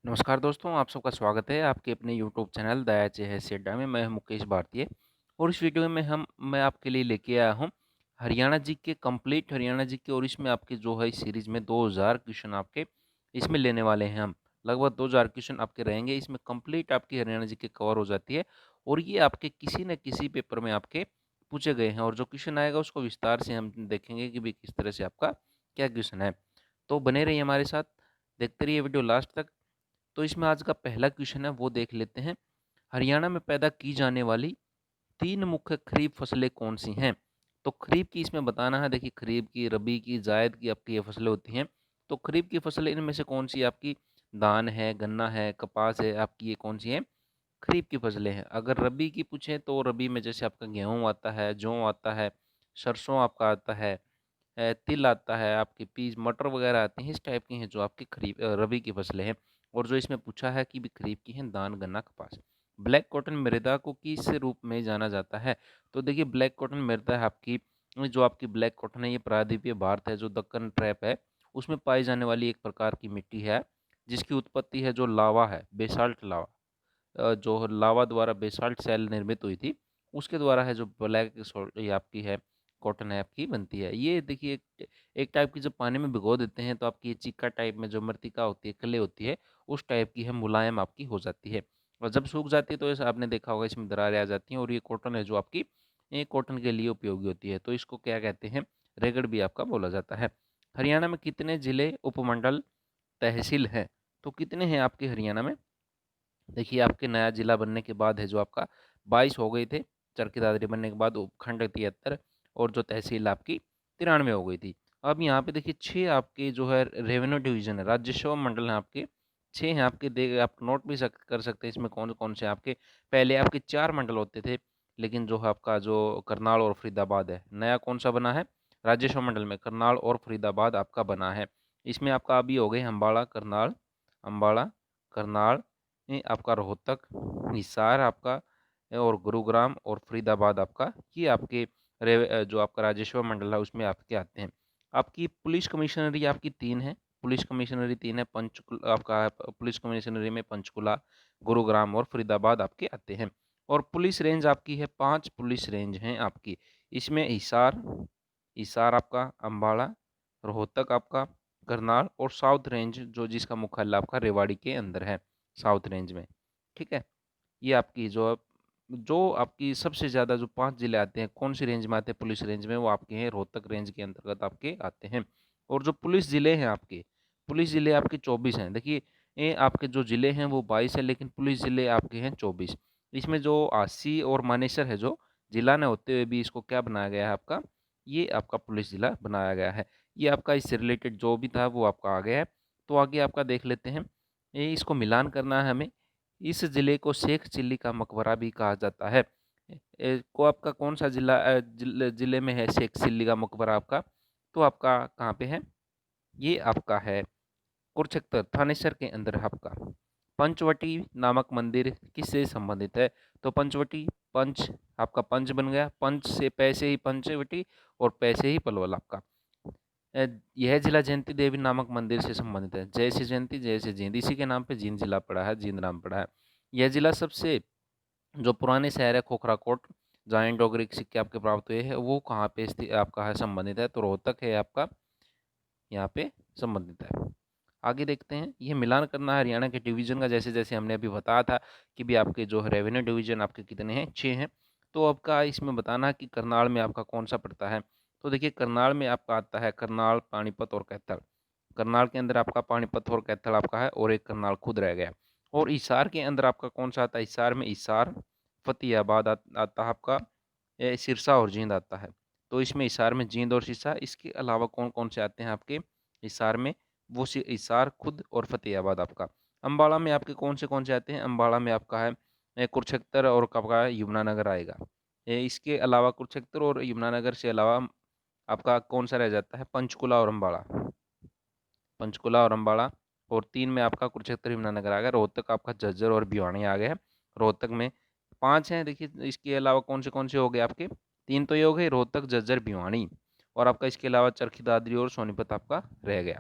नमस्कार दोस्तों, आप सबका स्वागत है आपके अपने यूट्यूब चैनल दयाचे है सेड्डा में। मैं हूं मुकेश भारतीय और इस वीडियो में मैं आपके लिए लेके आया हूं हरियाणा जी के कंप्लीट हरियाणा जी के। और इसमें आपके जो है इस सीरीज में 2000 क्वेश्चन आपके इसमें लेने वाले हैं हम। लगभग 2000 क्वेश्चन आपके रहेंगे इसमें। कंप्लीट आपकी हरियाणा जी के कवर हो जाती है और ये आपके किसी न किसी पेपर में आपके पूछे गए हैं। और जो क्वेश्चन आएगा उसको विस्तार से हम देखेंगे कि भाई किस तरह से आपका क्या क्वेश्चन है। तो बने रहिए हमारे साथ, देखते रहिए वीडियो लास्ट तक। तो इसमें आज का पहला क्वेश्चन है वो देख लेते हैं। हरियाणा में पैदा की जाने वाली 3 मुख्य खरीफ फसलें कौन सी हैं? तो खरीफ की इसमें बताना है। देखिए, खरीफ की, रबी की, जायद की आपकी ये फसलें होती हैं। तो खरीफ की फसलें इनमें से कौन सी आपकी? धान है, गन्ना है, कपास है, आपकी ये कौन सी है? खरीफ की फसलें हैं। अगर रबी की पूछें तो रबी में जैसे आपका गेहूँ आता है, जौ आता है, सरसों आपका आता है, तिल आता है, आपकी पीज मटर वगैरह आती हैं। इस टाइप की हैं जो आपकी खरीफ रबी की फसलें हैं। और जो इसमें पूछा है कि भी खरीफ की हैं, धान, गन्ना, कपास। ब्लैक कॉटन मृदा को किस रूप में जाना जाता है? तो देखिए, ब्लैक कॉटन मृदा है आपकी, जो आपकी ब्लैक कॉटन है ये प्रायद्वीपीय भारत है, जो दक्कन ट्रैप है उसमें पाई जाने वाली एक प्रकार की मिट्टी है जिसकी उत्पत्ति है जो लावा है, बेसाल्ट लावा। जो लावा द्वारा बेसाल्ट सेल निर्मित हुई थी उसके द्वारा है जो ब्लैक ये आपकी है कॉटन है आपकी बनती है। ये देखिए एक टाइप की जब पानी में भिगो देते हैं तो आपकी ये चिक्का टाइप में जो मृतिका होती है, क्ले होती है, उस टाइप की है, मुलायम आपकी हो जाती है। और जब सूख जाती है तो ऐसा आपने देखा होगा इसमें दरारें आ जाती हैं। और ये कॉटन है जो आपकी ये कॉटन के लिए उपयोगी होती है। तो इसको क्या कहते हैं? रेगड़ भी आपका बोला जाता है। हरियाणा में कितने जिले, उपमंडल, तहसील हैं? तो कितने हैं आपके हरियाणा में? देखिए, आपके नया जिला बनने के बाद है जो आपका 22 हो गए थे। चरखी दादरी बनने के बाद उपखंड 73 और जो तहसील आपकी 93 हो गई थी। अब यहाँ पे देखिए 6 आपके जो है रेवेन्यू डिवीजन है, राजस्व मंडल हैं आपके 6 हैं आपके। देख आप नोट भी कर सकते हैं इसमें कौन कौन से आपके। पहले आपके 4 मंडल होते थे, लेकिन जो है आपका जो करनाल और फरीदाबाद है, नया कौन सा बना है? राजस्व मंडल में करनाल और फरीदाबाद आपका बना है। इसमें आपका अभी हो गए अम्बाड़ा, करनाल, अम्बाड़ा, करनाल, ये आपका रोहतक, हिसार आपका, और गुरुग्राम और फरीदाबाद आपका, ये आपके जो आपका राजस्व मंडल है उसमें आपके आते हैं। आपकी पुलिस कमिश्नरी आपकी 3 है। पुलिस कमिश्नरी 3 है। पंचकुला आपका पुलिस कमिश्नरी में पंचकुला, गुरुग्राम और फरीदाबाद आपके आते हैं। और पुलिस रेंज आपकी है 5 पुलिस रेंज हैं आपकी। इसमें हिसार, हिसार आपका, अम्बाड़ा, रोहतक आपका, करनाल और साउथ रेंज जो जिसका मुख्यालय आपका रेवाड़ी के अंदर है, साउथ रेंज में। ठीक है, ये आपकी जो आपकी सबसे ज़्यादा जो 5 ज़िले आते हैं, कौन सी रेंज में आते हैं पुलिस रेंज में? वो आपके हैं रोहतक रेंज के अंतर्गत आपके आते हैं। और जो पुलिस ज़िले हैं आपके, पुलिस ज़िले आपके 24 हैं। देखिए, ये आपके जो ज़िले हैं वो 22 हैं, लेकिन पुलिस ज़िले आपके हैं 24। इसमें जो आसी और मानेसर है जो जिला न होते हुए भी इसको क्या बनाया गया है आपका? ये आपका पुलिस ज़िला बनाया गया है। ये आपका इससे रिलेटेड जो भी था वो आपका आ गया है। तो आगे आपका देख लेते हैं। ये इसको मिलान करना है हमें। इस ज़िले को शेख चिल्ली का मकबरा भी कहा जाता है। को आपका कौन सा ज़िले में है शेख चिल्ली का मकबरा आपका? तो आपका कहाँ पे है? ये आपका है कुरुक्षेत्र थानेसर के अंदर है आपका। पंचवटी नामक मंदिर किससे संबंधित है? तो पंचवटी, पंच आपका पंच बन गया, पंच से पैसे ही पंचवटी और पैसे ही पलवल आपका। यह जिला जयंती देवी नामक मंदिर से संबंधित है। जयश्री जयंती, जयश्री जींद, इसी के नाम पे जींद जिला पड़ा है, जींद नाम पड़ा है। यह जिला सबसे जो पुराने शहर है खोखरा कोट, जहाँ इंडो ग्रीक सिक्के आपके प्राप्त हुए हैं, वो कहाँ पे स्थित आपका है, संबंधित है? तो रोहतक है आपका, यहाँ पे संबंधित है। आगे देखते हैं। ये मिलान करना है हरियाणा के डिवीजन का, जैसे जैसे हमने अभी बताया था कि भी आपके जो रेवेन्यू डिवीजन आपके कितने हैं? 6 हैं। तो आपका इसमें बताना है कि करनाल में आपका कौन सा पड़ता है? तो देखिए, करनाल में आपका आता है करनाल, पानीपत और कैथल। करनाल के अंदर आपका पानीपत और कैथल आपका है, और एक करनाल खुद रह गया। और हिसार के अंदर आपका कौन सा आता है? हिसार में हिसार, फतेहाबाद आता है आपका, सिरसा और जींद आता है। तो इसमें हिसार में जींद और सिरसा, इसके अलावा कौन कौन से आते हैं आपके हिसार में? वो हिसार खुद और फतेहाबाद आपका। अम्बाड़ा में आपके कौन से आते हैं? अम्बाड़ा में आपका है कुरुक्षेत्र और आपका यमुनानगर आएगा। इसके अलावा कुरुक्षेत्र और यमुनानगर से अलावा आपका कौन सा रह जाता है? पंचकुला और अम्बाड़ा, पंचकुला और अम्बाड़ा। और 3 में आपका कुरुक्षेत्र, यमुनानगर आ गया। रोहतक आपका झज्जर और भिवानी आ गया है। रोहतक में 5 हैं। देखिए, इसके अलावा कौन से हो गए आपके? 3 तो ये हो गए, रोहतक, झज्जर, भिवानी। और आपका इसके अलावा चरखी दादरी और सोनीपत आपका रह गया।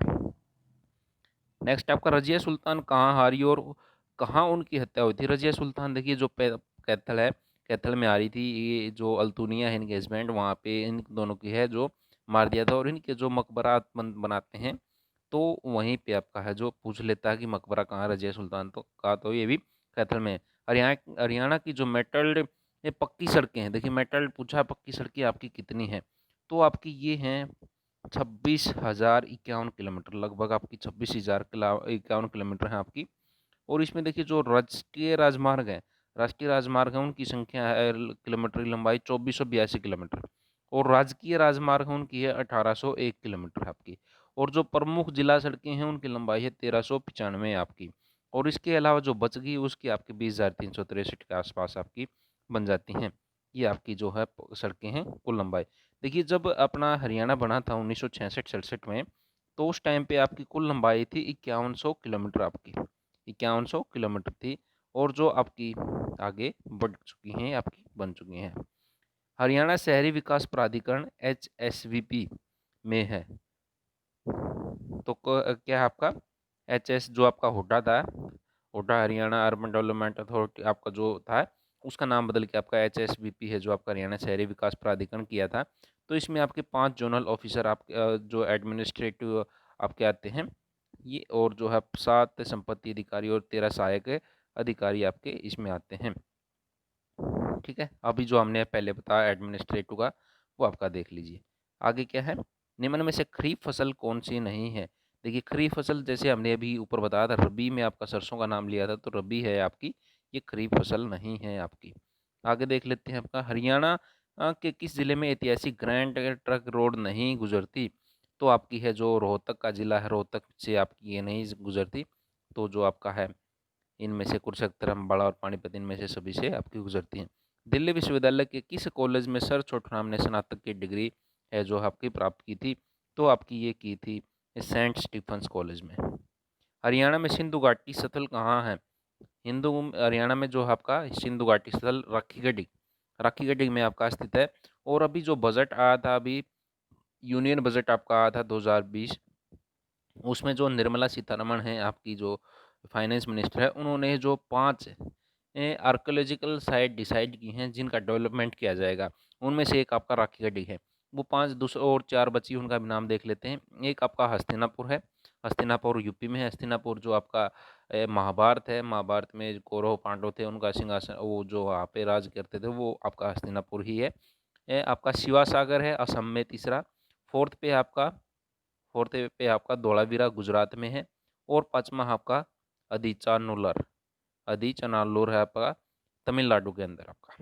नेक्स्ट आपका रजिया सुल्तान कहाँ हारी और कहाँ उनकी हत्या हुई थी। रजिया सुल्तान देखिए जो कैथल है, कैथल में आ रही थी। ये जो अल्तुनिया है इनके हस्बैंड, वहाँ पे इन दोनों की है जो मार दिया था। और इनके जो मकबरा बनाते हैं तो वहीं पे आपका है जो पूछ लेता है कि मकबरा कहाँ रजिया सुल्तान तो का, तो ये भी कैथल में है। हरियाणा हरियाणा की जो मेटल्ड ये पक्की सड़कें हैं, देखिए मेटल्ड पूछा पक्की सड़कें आपकी कितनी हैं, तो आपकी ये हैं 26,051 किलोमीटर, लगभग आपकी 26,051 किलोमीटर है आपकी। और इसमें देखिए जो राष्ट्रीय राजमार्ग है उनकी संख्या है किलोमीटर की लंबाई 2482 किलोमीटर। और राजकीय राजमार्ग है उनकी है 1801 किलोमीटर आपकी। और जो प्रमुख जिला सड़कें हैं उनकी लंबाई है 1395 आपकी। और इसके अलावा जो बच गई उसकी आपकी 20,363 के आसपास आपकी बन जाती हैं। ये आपकी जो है सड़कें हैं कुल लंबाई। देखिए जब अपना हरियाणा बना था 1966-67 में, तो उस टाइम पे आपकी कुल लंबाई थी 5100 किलोमीटर आपकी, 5100 किलोमीटर थी। और जो आपकी आगे बढ़ चुकी हैं, आपकी बन चुकी हैं। हरियाणा शहरी विकास प्राधिकरण HSVP में है। तो क्या है आपका HS जो आपका हुड्डा था, Hooda Haryana urban development authority आपका जो था, उसका नाम बदल के आपका HSVP है जो आपका हरियाणा शहरी विकास प्राधिकरण किया था। तो इसमें आपके 5 जोनल ऑफिसर आप जो एडमिनिस्ट्रेटिव आपके आते हैं ये, और जो है 7 संपत्ति अधिकारी और 13 सहायक अधिकारी आपके इसमें आते हैं। ठीक है, अभी जो हमने पहले बताया एडमिनिस्ट्रेटिव का वो आपका देख लीजिए। आगे क्या है, निम्न में से खरीफ फसल कौन सी नहीं है। देखिए खरीफ फसल जैसे हमने अभी ऊपर बताया था, रबी में आपका सरसों का नाम लिया था, तो रबी है आपकी, ये खरीफ फसल नहीं है आपकी। आगे देख लेते हैं आपका हरियाणा के किस जिले में ऐतिहासिक ग्रैंड ट्रक रोड नहीं गुजरती। तो आपकी है जो रोहतक का जिला है, रोहतक से आपकी ये नहीं गुजरती। तो जो आपका है इनमें से कुरुक्षेत्र, अम्बाड़ा और पानीपत, इनमें से सभी से आपकी गुजरती हैं। दिल्ली विश्वविद्यालय के किस कॉलेज में सर छोटराम ने स्नातक की डिग्री है जो आपकी प्राप्त की थी। तो आपकी ये की थी सेंट स्टीफंस कॉलेज में। हरियाणा में सिंधु घाटी स्थल कहाँ है। हिंदू हरियाणा में जो आपका सिंधु घाटी स्थल राखी गढ़ी में आपका स्थित है। और अभी जो बजट आया था, अभी यूनियन बजट आपका आया था 2020, उसमें जो निर्मला सीतारमण हैं आपकी जो फाइनेंस मिनिस्टर है, उन्होंने जो 5 आर्कोलॉजिकल साइट डिसाइड की हैं जिनका डेवलपमेंट किया जाएगा। उनमें से एक आपका राखी गढ़ी है। वो 5 दूसरे और 4 बची, उनका भी नाम देख लेते हैं। एक आपका हस्तिनापुर है, हस्तिनापुर यूपी में है। हस्तिनापुर जो आपका महाभारत है, महाभारत में कौरव पांडव थे, उनका सिंहासन वो जो वहाँ पे राज करते थे, वो आपका हस्तिनापुर ही है। आपका शिवा सागर है असम में तीसरा। फोर्थ पे आपका फोर्थ पे आपका धोलावीरा गुजरात में है। और पांचवा आपका अदिचानाल्लूर है आपका तमिलनाडु के अंदर आपका।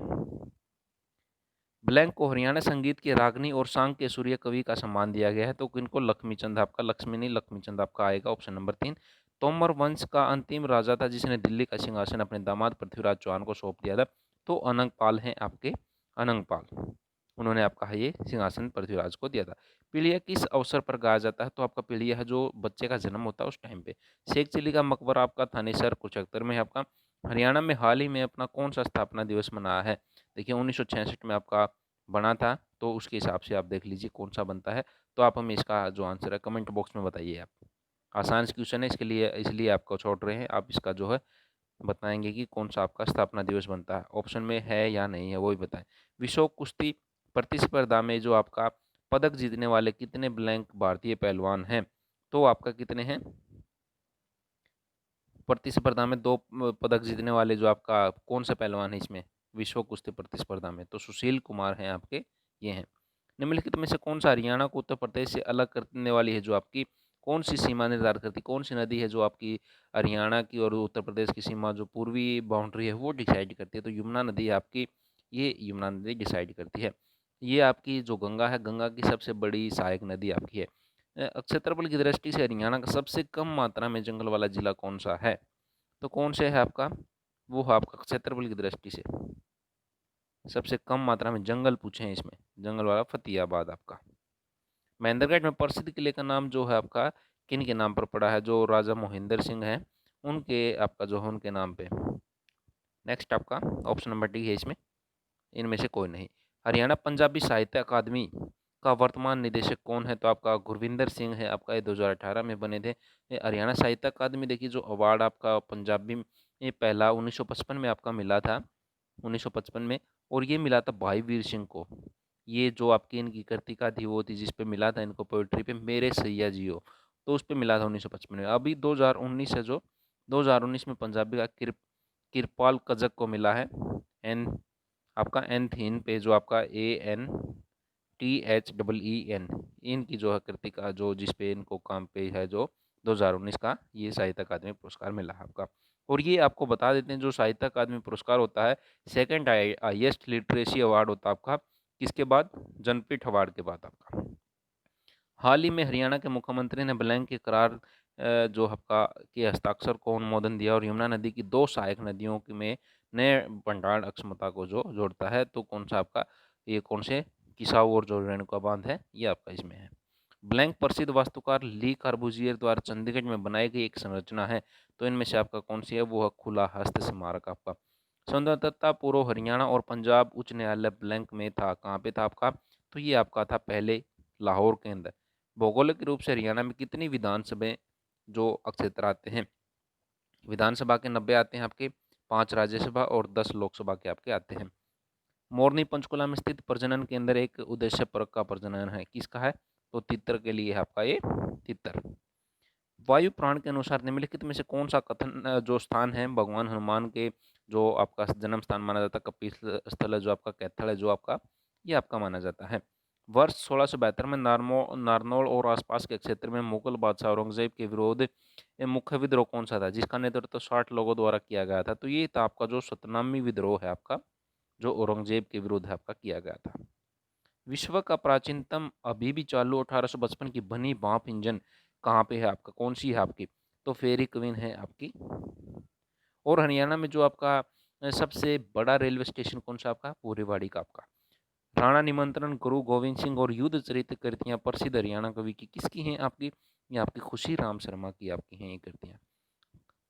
ब्लैंक को हरियाणा संगीत के रागनी और सांग के सूर्य कवि का सम्मान दिया गया है। तो किनको, लक्ष्मीचंद आपका, लक्ष्मी नहीं लक्ष्मीचंद आपका आएगा ऑप्शन नंबर 3। तोमर वंश का अंतिम राजा था जिसने दिल्ली का सिंहासन अपने दामाद पृथ्वीराज चौहान को सौंप दिया था। तो अनंगपाल हैं आपके, अनंगपाल, उन्होंने आपका ये सिंहासन पृथ्वीराज को दिया था। पीलिया किस अवसर पर गाया जाता है। तो आपका पीलिया है जो बच्चे का जन्म होता है उस टाइम पे। शेख चिली का मकबरा आपका थानेसर कुरुक्षेत्र में है आपका। हरियाणा में हाल ही में अपना कौन सा स्थापना दिवस मनाया है। देखिए 1966 में आपका बना था, तो उसके हिसाब से आप देख लीजिए कौन सा बनता है। तो आप हमें इसका जो आंसर है कमेंट बॉक्स में बताइए। आप आसान क्वेश्चन है इसके लिए, इसलिए आपको छोड़ रहे हैं। आप इसका जो है बताएंगे कि कौन सा आपका स्थापना दिवस बनता है, ऑप्शन में है या नहीं है वो भी बताएं। विश्व कुश्ती प्रतिस्पर्धा में जो आपका पदक जीतने वाले कितने ब्लैंक भारतीय पहलवान हैं। तो आपका कितने हैं प्रतिस्पर्धा में, 2 पदक जीतने वाले जो आपका कौन सा पहलवान है इसमें विश्व कुश्ती प्रतिस्पर्धा में। तो सुशील कुमार हैं आपके, ये हैं। निम्नलिखित में से कौन सा हरियाणा को उत्तर प्रदेश से अलग करने वाली है जो आपकी कौन सी सीमा निर्धारित करती, कौन सी नदी है जो आपकी हरियाणा की और उत्तर प्रदेश की सीमा जो पूर्वी बाउंड्री है वो डिसाइड करती है। तो यमुना नदी है आपकी, ये यमुना नदी डिसाइड करती है। ये आपकी जो गंगा है, गंगा की सबसे बड़ी सहायक नदी आपकी है। क्षेत्रफल की दृष्टि से हरियाणा का सबसे कम मात्रा में जंगल वाला जिला कौन सा है। तो कौन से है आपका, वो है आपका क्षेत्रफल की दृष्टि से सबसे कम मात्रा में जंगल पूछे हैं इसमें, जंगल वाला फतेहाबाद आपका। महेंद्रगढ़ में प्रसिद्ध किले का नाम जो है आपका किन के नाम पर पड़ा है। जो राजा मोहिंदर सिंह हैं उनके आपका जो है उनके नाम पे। नेक्स्ट आपका ऑप्शन नंबर डी है इसमें, इनमें से कोई नहीं। हरियाणा पंजाबी साहित्य अकादमी का वर्तमान निदेशक कौन है? तो आपका गुरविंदर सिंह है आपका, ये 2018 में बने थे। ये हरियाणा साहित्य अकादमी देखिए जो अवार्ड आपका पंजाबी में ये पहला 1955 में आपका मिला था, 1955 में, और ये मिला था भाई वीर सिंह को। ये जो आपकी इनकी कृतिका थी वो थी जिस पे मिला था इनको पोइट्री पे, मेरे सैया जियो, तो उस पे मिला था 1955 में। अभी 2019 है जो 2019 में पंजाबी का किरपाल कजक को मिला है, एन आपका एन थीन पे जो आपका ANTHEEN इनकी जो है कृतिका जो जिस पे इनको काम पे है जो 2019 का ये साहित्य अकादमी पुरस्कार मिला है आपका। और ये आपको बता देते हैं जो साहित्य अकादमी पुरस्कार होता है सेकंड हाईएस्ट लिटरेसी अवार्ड होता है आपका, किसके बाद? जनपीठ अवार्ड के बाद आपका। हाल ही में हरियाणा के मुख्यमंत्री ने ब्लैंक के करार जो आपका के हस्ताक्षर को अनुमोदन दिया और यमुना नदी की 2 सहायक नदियों में नए भंडारण अक्षमता को जो जोड़ता है। तो कौन सा आपका ये कौन से किसाऊ और जो रेणुका बांध है ये आपका इसमें है। ब्लैंक प्रसिद्ध वास्तुकार ली कार्बूजियर द्वारा चंडीगढ़ में बनाई गई एक संरचना है। तो इनमें से आपका कौन सी है? वो है खुला हस्त स्मारक आपका। स्वतंत्रता पूर्व हरियाणा और पंजाब उच्च न्यायालय ब्लैंक में था, कहाँ पे था आपका? तो ये आपका था पहले लाहौर के अंदर। भौगोलिक रूप से हरियाणा में कितनी विधानसभाएं जो क्षेत्र आते हैं? विधानसभा के 90 आते हैं आपके, 5 राज्यसभा और 10 लोकसभा के आपके आते हैं। मोरनी पंचकुला में स्थित प्रजनन केंद्र एक उद्देश्य परक का प्रजनन है, किसका है? तो तितर के लिए है आपका ये तितर। वायु पुराण के अनुसार निम्नलिखित में से कौन सा कथन जो स्थान है भगवान हनुमान के जो आपका जन्म स्थान माना जाता है, कपिल स्थल है जो आपका, कैथल है जो आपका, ये आपका माना जाता है। वर्ष 1672 में नारनौल और आसपास के क्षेत्र में मुगल बादशाह औरंगजेब के विरोध मुख्य विद्रोह कौन सा था जिसका नेतृत्व 60 लोगों द्वारा किया गया था? तो ये था आपका जो सतनामी विद्रोह है आपका, जो औरंगजेब के विरुद्ध आपका किया गया था। विश्व का प्राचीनतम अभी भी चालू 1855 की बनी भाप इंजन कहाँ पे है आपका? कौन सी है आपकी? तो फेरी क्वीन है आपकी। और हरियाणा में जो आपका सबसे बड़ा रेलवे स्टेशन कौन सा आपका? पूरीवाड़ी का आपका। राणा निमंत्रण, गुरु गोविंद सिंह और युद्ध चरित कृतियां प्रसिद्ध हरियाणा कवि की किसकी हैं आपकी? ये आपकी खुशी राम शर्मा की आपकी हैं ये कृतियां।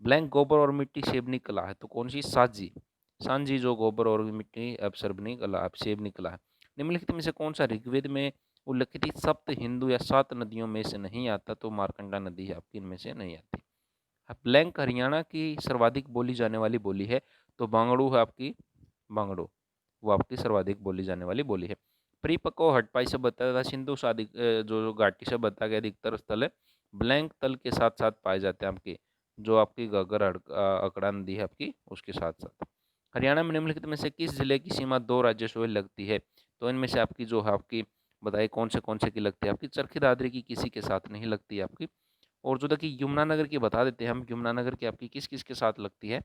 ब्लैंक गोबर और मिट्टी सेबनी कला है, तो कौन सी? साजी सांझी जो गोबर और मिट्टी अपसरबनी कला सेबनी कला है। निम्नलिखित में से कौन सा ऋग्वेद में उल्लिखित सप्त हिंदू या 7 नदियों में से नहीं आता? तो मार्कंडा नदी है आपकी इनमें से नहीं आती। ब्लैंक हरियाणा की सर्वाधिक बोली जाने वाली बोली है, तो बांगड़ू है आपकी, बांगड़ू वो आपकी सर्वाधिक बोली जाने वाली बोली है। परिपक्व हटपाई से बताया था सिंधु साधिक जो घाटी से बताया गया अधिकतर स्थल है ब्लैंक तल के साथ साथ पाए जाते हैं आपके, जो आपकी घग्गर अकड़ा नदी है आपकी उसके साथ साथ। हरियाणा में निम्नलिखित में से किस जिले की सीमा 2 राज्यों से लगती है? तो इनमें से आपकी जो है आपकी बताइए कौन से की लगती है आपकी? चरखी दादरी की किसी के साथ नहीं लगती है आपकी। और जो देखिए यमुनानगर की बता देते हैं हम, यमुनानगर की आपकी किस किस के साथ लगती है?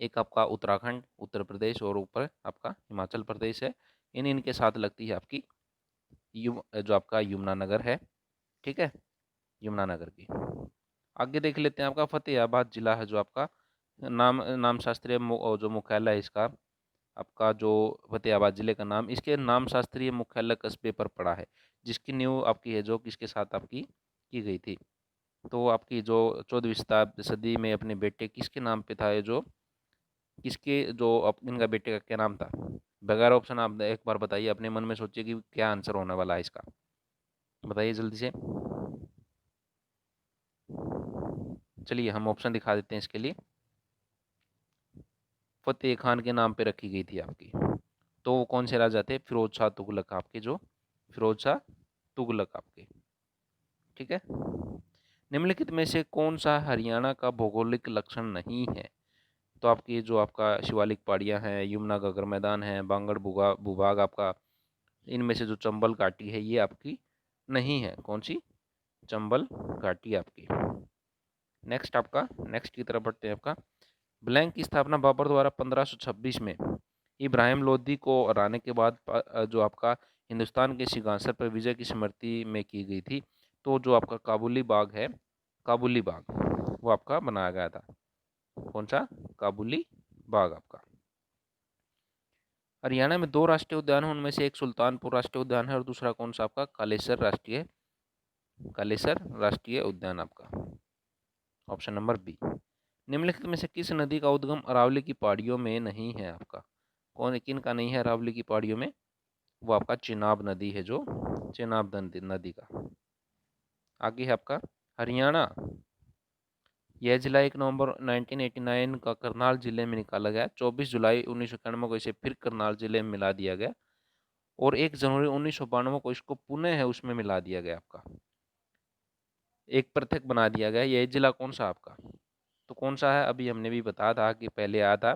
एक आपका उत्तराखंड, उत्तर प्रदेश और ऊपर आपका हिमाचल प्रदेश है, इन इनके साथ लगती है आपकी जो आपका यमुनानगर है, ठीक है, यमुनानगर की। आगे देख लेते हैं आपका फतेहाबाद जिला है जो आपका नाम शास्त्रीय जो मुख्यालय है इसका आपका जो फतेहाबाद जिले का नाम, इसके नाम शास्त्रीय मुख्यालय कस्बे पर पड़ा है, जिसकी नींव आपकी है जो किसके साथ आपकी की गई थी? तो आपकी जो 14वीं शताब्दी सदी में अपने बेटे किसके नाम पे था ये जो किसके जो इनका बेटे का क्या नाम था? बगैर ऑप्शन आप एक बार बताइए, अपने मन में सोचिए कि क्या आंसर होने वाला है इसका, बताइए जल्दी से। चलिए हम ऑप्शन दिखा देते हैं इसके लिए। फतेह खान के नाम पे रखी गई थी आपकी, तो वो कौन से राजा थे? फिरोज शाह तुगलक आपके, जो फिरोज शाह तुगलक आपके, ठीक है। निम्नलिखित में से कौन सा हरियाणा का भौगोलिक लक्षण नहीं है? तो आपकी जो आपका शिवालिक पहाड़ियाँ हैं, यमुना घाघर मैदान है, बांगड़ भूभाग आपका, इनमें से जो चंबल घाटी है ये आपकी नहीं है। कौन सी? चंबल घाटी आपकी। नेक्स्ट की तरफ बढ़ते हैं आपका। ब्लैंक की स्थापना बाबर द्वारा 1526 में इब्राहिम लोदी को हराने के बाद जो आपका हिंदुस्तान के सिंहासन पर विजय की स्मृति में की गई थी। तो जो आपका काबुली बाग है, काबुली बाग वो आपका बनाया गया था। कौन सा? काबुली बाग आपका। हरियाणा में 2 राष्ट्रीय उद्यान हैं, उनमें से एक सुल्तानपुर राष्ट्रीय उद्यान है और दूसरा कौन सा आपका? कालेसर राष्ट्रीय उद्यान आपका, ऑप्शन नंबर बी। निम्नलिखित में से किस नदी का उद्गम अरावली की पहाड़ियों में नहीं है आपका? कौन किन का नहीं है अरावली की पहाड़ियों में? वो आपका चिनाब नदी है, जो चिनाब नदी का। आगे है आपका हरियाणा। यह जिला 1 नवंबर 1989 का करनाल जिले में निकाला गया। 24 जुलाई 1991 को इसे फिर करनाल जिले में मिला दिया गया और 1 जनवरी 1992 को इसको पुनः है उसमें मिला दिया गया आपका, एक पृथक बना दिया गया। यह जिला कौन सा आपका, तो कौन सा है, अभी हमने भी बताया था कि पहले आया था,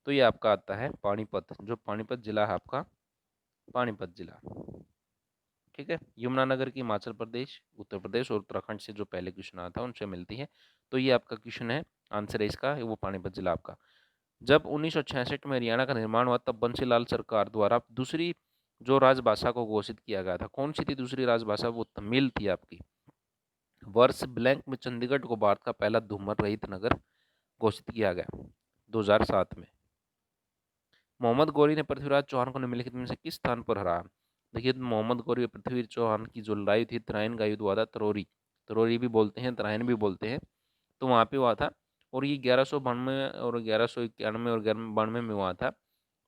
तो ये आपका आता है पानीपत, जो पानीपत जिला है आपका, पानीपत जिला। ठीक है, यमुनानगर की हिमाचल प्रदेश, उत्तर प्रदेश और उत्तराखंड से जो पहले क्वेश्चन आया था उनसे मिलती है, तो ये आपका क्वेश्चन है, आंसर है इसका वो पानीपत जिला आपका। जब 1966 में हरियाणा का निर्माण हुआ तब बंसीलाल सरकार द्वारा दूसरी जो राजभाषा को घोषित किया गया था, कौन सी थी दूसरी राजभाषा, वो तमिल थी आपकी। वर्ष ब्लैंक में चंडीगढ़ को भारत का पहला धूमर रहित नगर घोषित किया गया 2007 में। मोहम्मद गौरी ने पृथ्वीराज चौहान को निम्नलिखित में से किस स्थान पर हराया। देखिए, मोहम्मद गौरी और पृथ्वी चौहान की जो लड़ाई थी, तराइन का युद्ध हुआ था, तरोरी, तरोरी भी बोलते हैं, तराइन भी बोलते हैं, तो वहाँ पे हुआ था। और ये 1192 और 1191 और 1192 में हुआ था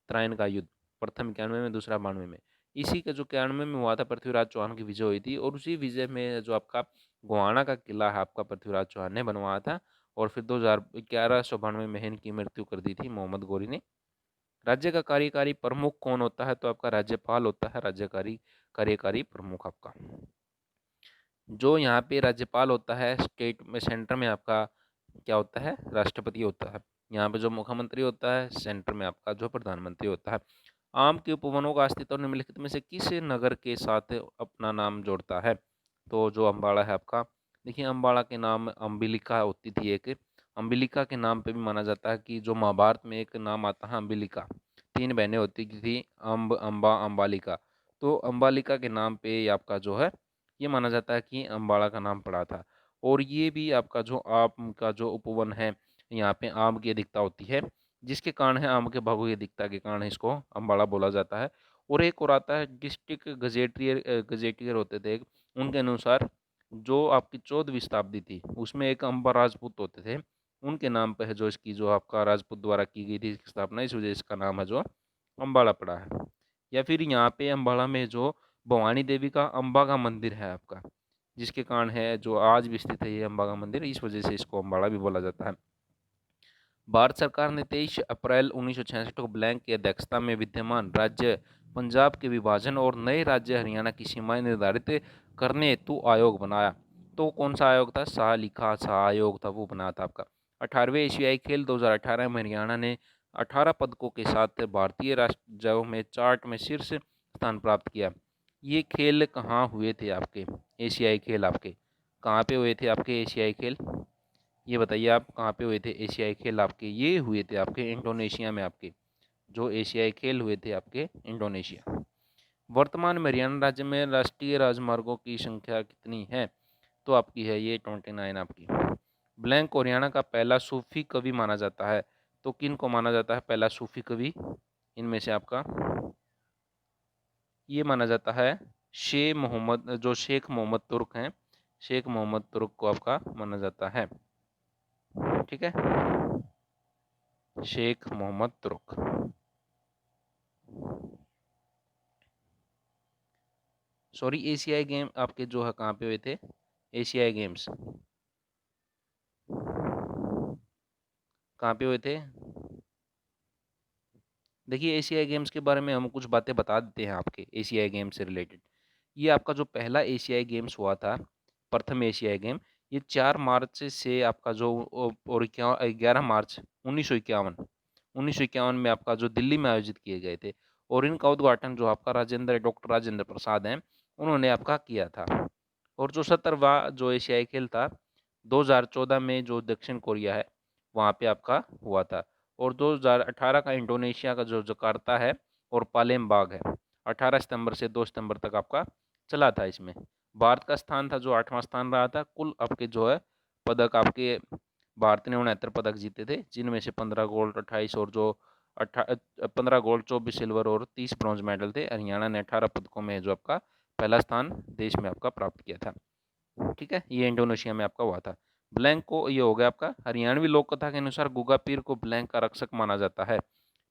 तराइन का युद्ध, प्रथम 91 में, दूसरा 92 में। इसी का जो 91 में हुआ था, पृथ्वीराज चौहान की विजय हुई थी, और उसी विजय में जो आपका गोहाना का किला है आपका, पृथ्वीराज चौहान ने बनवाया था, और फिर 1192 में इनकी मृत्यु कर दी थी मोहम्मद गौरी ने। राज्य का कार्यकारी प्रमुख कौन होता है, तो आपका राज्यपाल होता है, राज्यकारी कार्यकारी प्रमुख आपका। जो यहाँ पे राज्यपाल होता है स्टेट में, सेंटर में आपका क्या होता है, राष्ट्रपति होता है। यहाँ पे जो मुख्यमंत्री होता है, सेंटर में आपका जो प्रधानमंत्री होता है। आम के उपवनों का अस्तित्व निम्नलिखित में से किस नगर के साथ अपना नाम जोड़ता है, तो जो अम्बाड़ा है आपका। देखिए, अम्बाड़ा के नाम अम्बिलिका होती थी एक, अम्बिलिका के नाम पे भी माना जाता है कि जो महाभारत में एक नाम आता है अम्बिलिका, 3 बहनें होती थी, अम्ब, अम्बा, अम्बालिका, तो अम्बालिका के नाम पे आपका जो है ये माना जाता है कि अम्बाड़ा का नाम पड़ा था। और ये भी आपका जो आम का जो उपवन है, यहाँ पे आम की अधिकता होती है, जिसके कारण है आम के बागों की अधिकता के कारण इसको अम्बाड़ा बोला जाता है। और एक और आता है डिस्ट्रिक्ट गजेटियर, गजेटियर होते थे उनके अनुसार, जो आपकी 14वीं शताब्दी थी उसमें एक अम्बा राजपूत होते थे, उनके नाम पे है जो इसकी जो आपका राजपूत द्वारा की गई थी स्थापना, इस वजह से इसका नाम है जो अम्बाड़ा पड़ा है। या फिर यहाँ पे अम्बाड़ा में जो भवानी देवी का अम्बा का मंदिर है आपका, जिसके कारण है जो आज भी स्थित है ये अम्बा का मंदिर, इस वजह से इसको अम्बाड़ा भी बोला जाता है। भारत सरकार ने 23 अप्रैल 1966 को ब्लैंक की अध्यक्षता में विद्यमान राज्य पंजाब के विभाजन और नए राज्य हरियाणा की सीमाएं निर्धारित करने हेतु आयोग बनाया। तो कौन सा आयोग था, शाह शाह आयोग था, वो बना था आपका। 18वें एशियाई खेल 2018 में हरियाणा ने 18 पदकों के साथ भारतीय राज्यों में चार्ट में शीर्ष स्थान प्राप्त किया। ये खेल कहाँ हुए थे आपके, एशियाई खेल आपके कहाँ पे हुए थे आपके एशियाई खेल, ये बताइए आप कहाँ पे हुए थे एशियाई खेल आपके, ये हुए थे आपके इंडोनेशिया में आपके, जो एशियाई खेल हुए थे आपके इंडोनेशिया। वर्तमान में हरियाणा राज्य में राष्ट्रीय राजमार्गों की संख्या कितनी है, तो आपकी है ये 29 आपकी। ब्लैंक को हरियाणा का पहला सूफी कवि माना जाता है, तो किन को माना जाता है पहला सूफी कवि, इनमें से आपका ये माना जाता है शेख मोहम्मद तुर्क हैं, शेख मोहम्मद तुर्क को आपका माना जाता है। ठीक है, शेख मोहम्मद तुर्क। सॉरी, एशियाई गेम आपके जो है कहाँ पे हुए थे, एशियाई गेम्स कहाँ पे हुए थे। देखिए, एशियाई गेम्स के बारे में हम कुछ बातें बता देते हैं आपके एशियाई गेम्स से रिलेटेड। ये आपका जो पहला एशियाई गेम्स हुआ था, प्रथम एशियाई गेम, ये 4 मार्च से आपका जो और 11 मार्च 1951 में आपका जो दिल्ली में आयोजित किए गए थे। और इनका उद्घाटन जो आपका डॉक्टर राजेंद्र प्रसाद हैं, उन्होंने आपका किया था। और जो 17वां जो एशियाई खेल था 2014 में जो दक्षिण कोरिया है वहाँ पे आपका हुआ था। और 2018 का इंडोनेशिया का जो जकार्ता है और पालेमबाग है, 18 सितंबर से 2 सितंबर तक आपका चला था। इसमें भारत का स्थान था जो 8वां स्थान रहा था। कुल आपके जो है पदक आपके भारत ने 69 पदक जीते थे, जिनमें से 15 गोल्ड 28 और जो 15 गोल्ड 24 सिल्वर और 30 ब्रॉन्ज मेडल थे। हरियाणा ने 18 पदकों में जो आपका पहला स्थान देश में आपका प्राप्त किया था। ठीक है, ये इंडोनेशिया में आपका हुआ था। ब्लैंक को ये हो गया आपका। हरियाणवी लोक कथा के अनुसार गुगा पीर को ब्लैंक का रक्षक माना जाता है,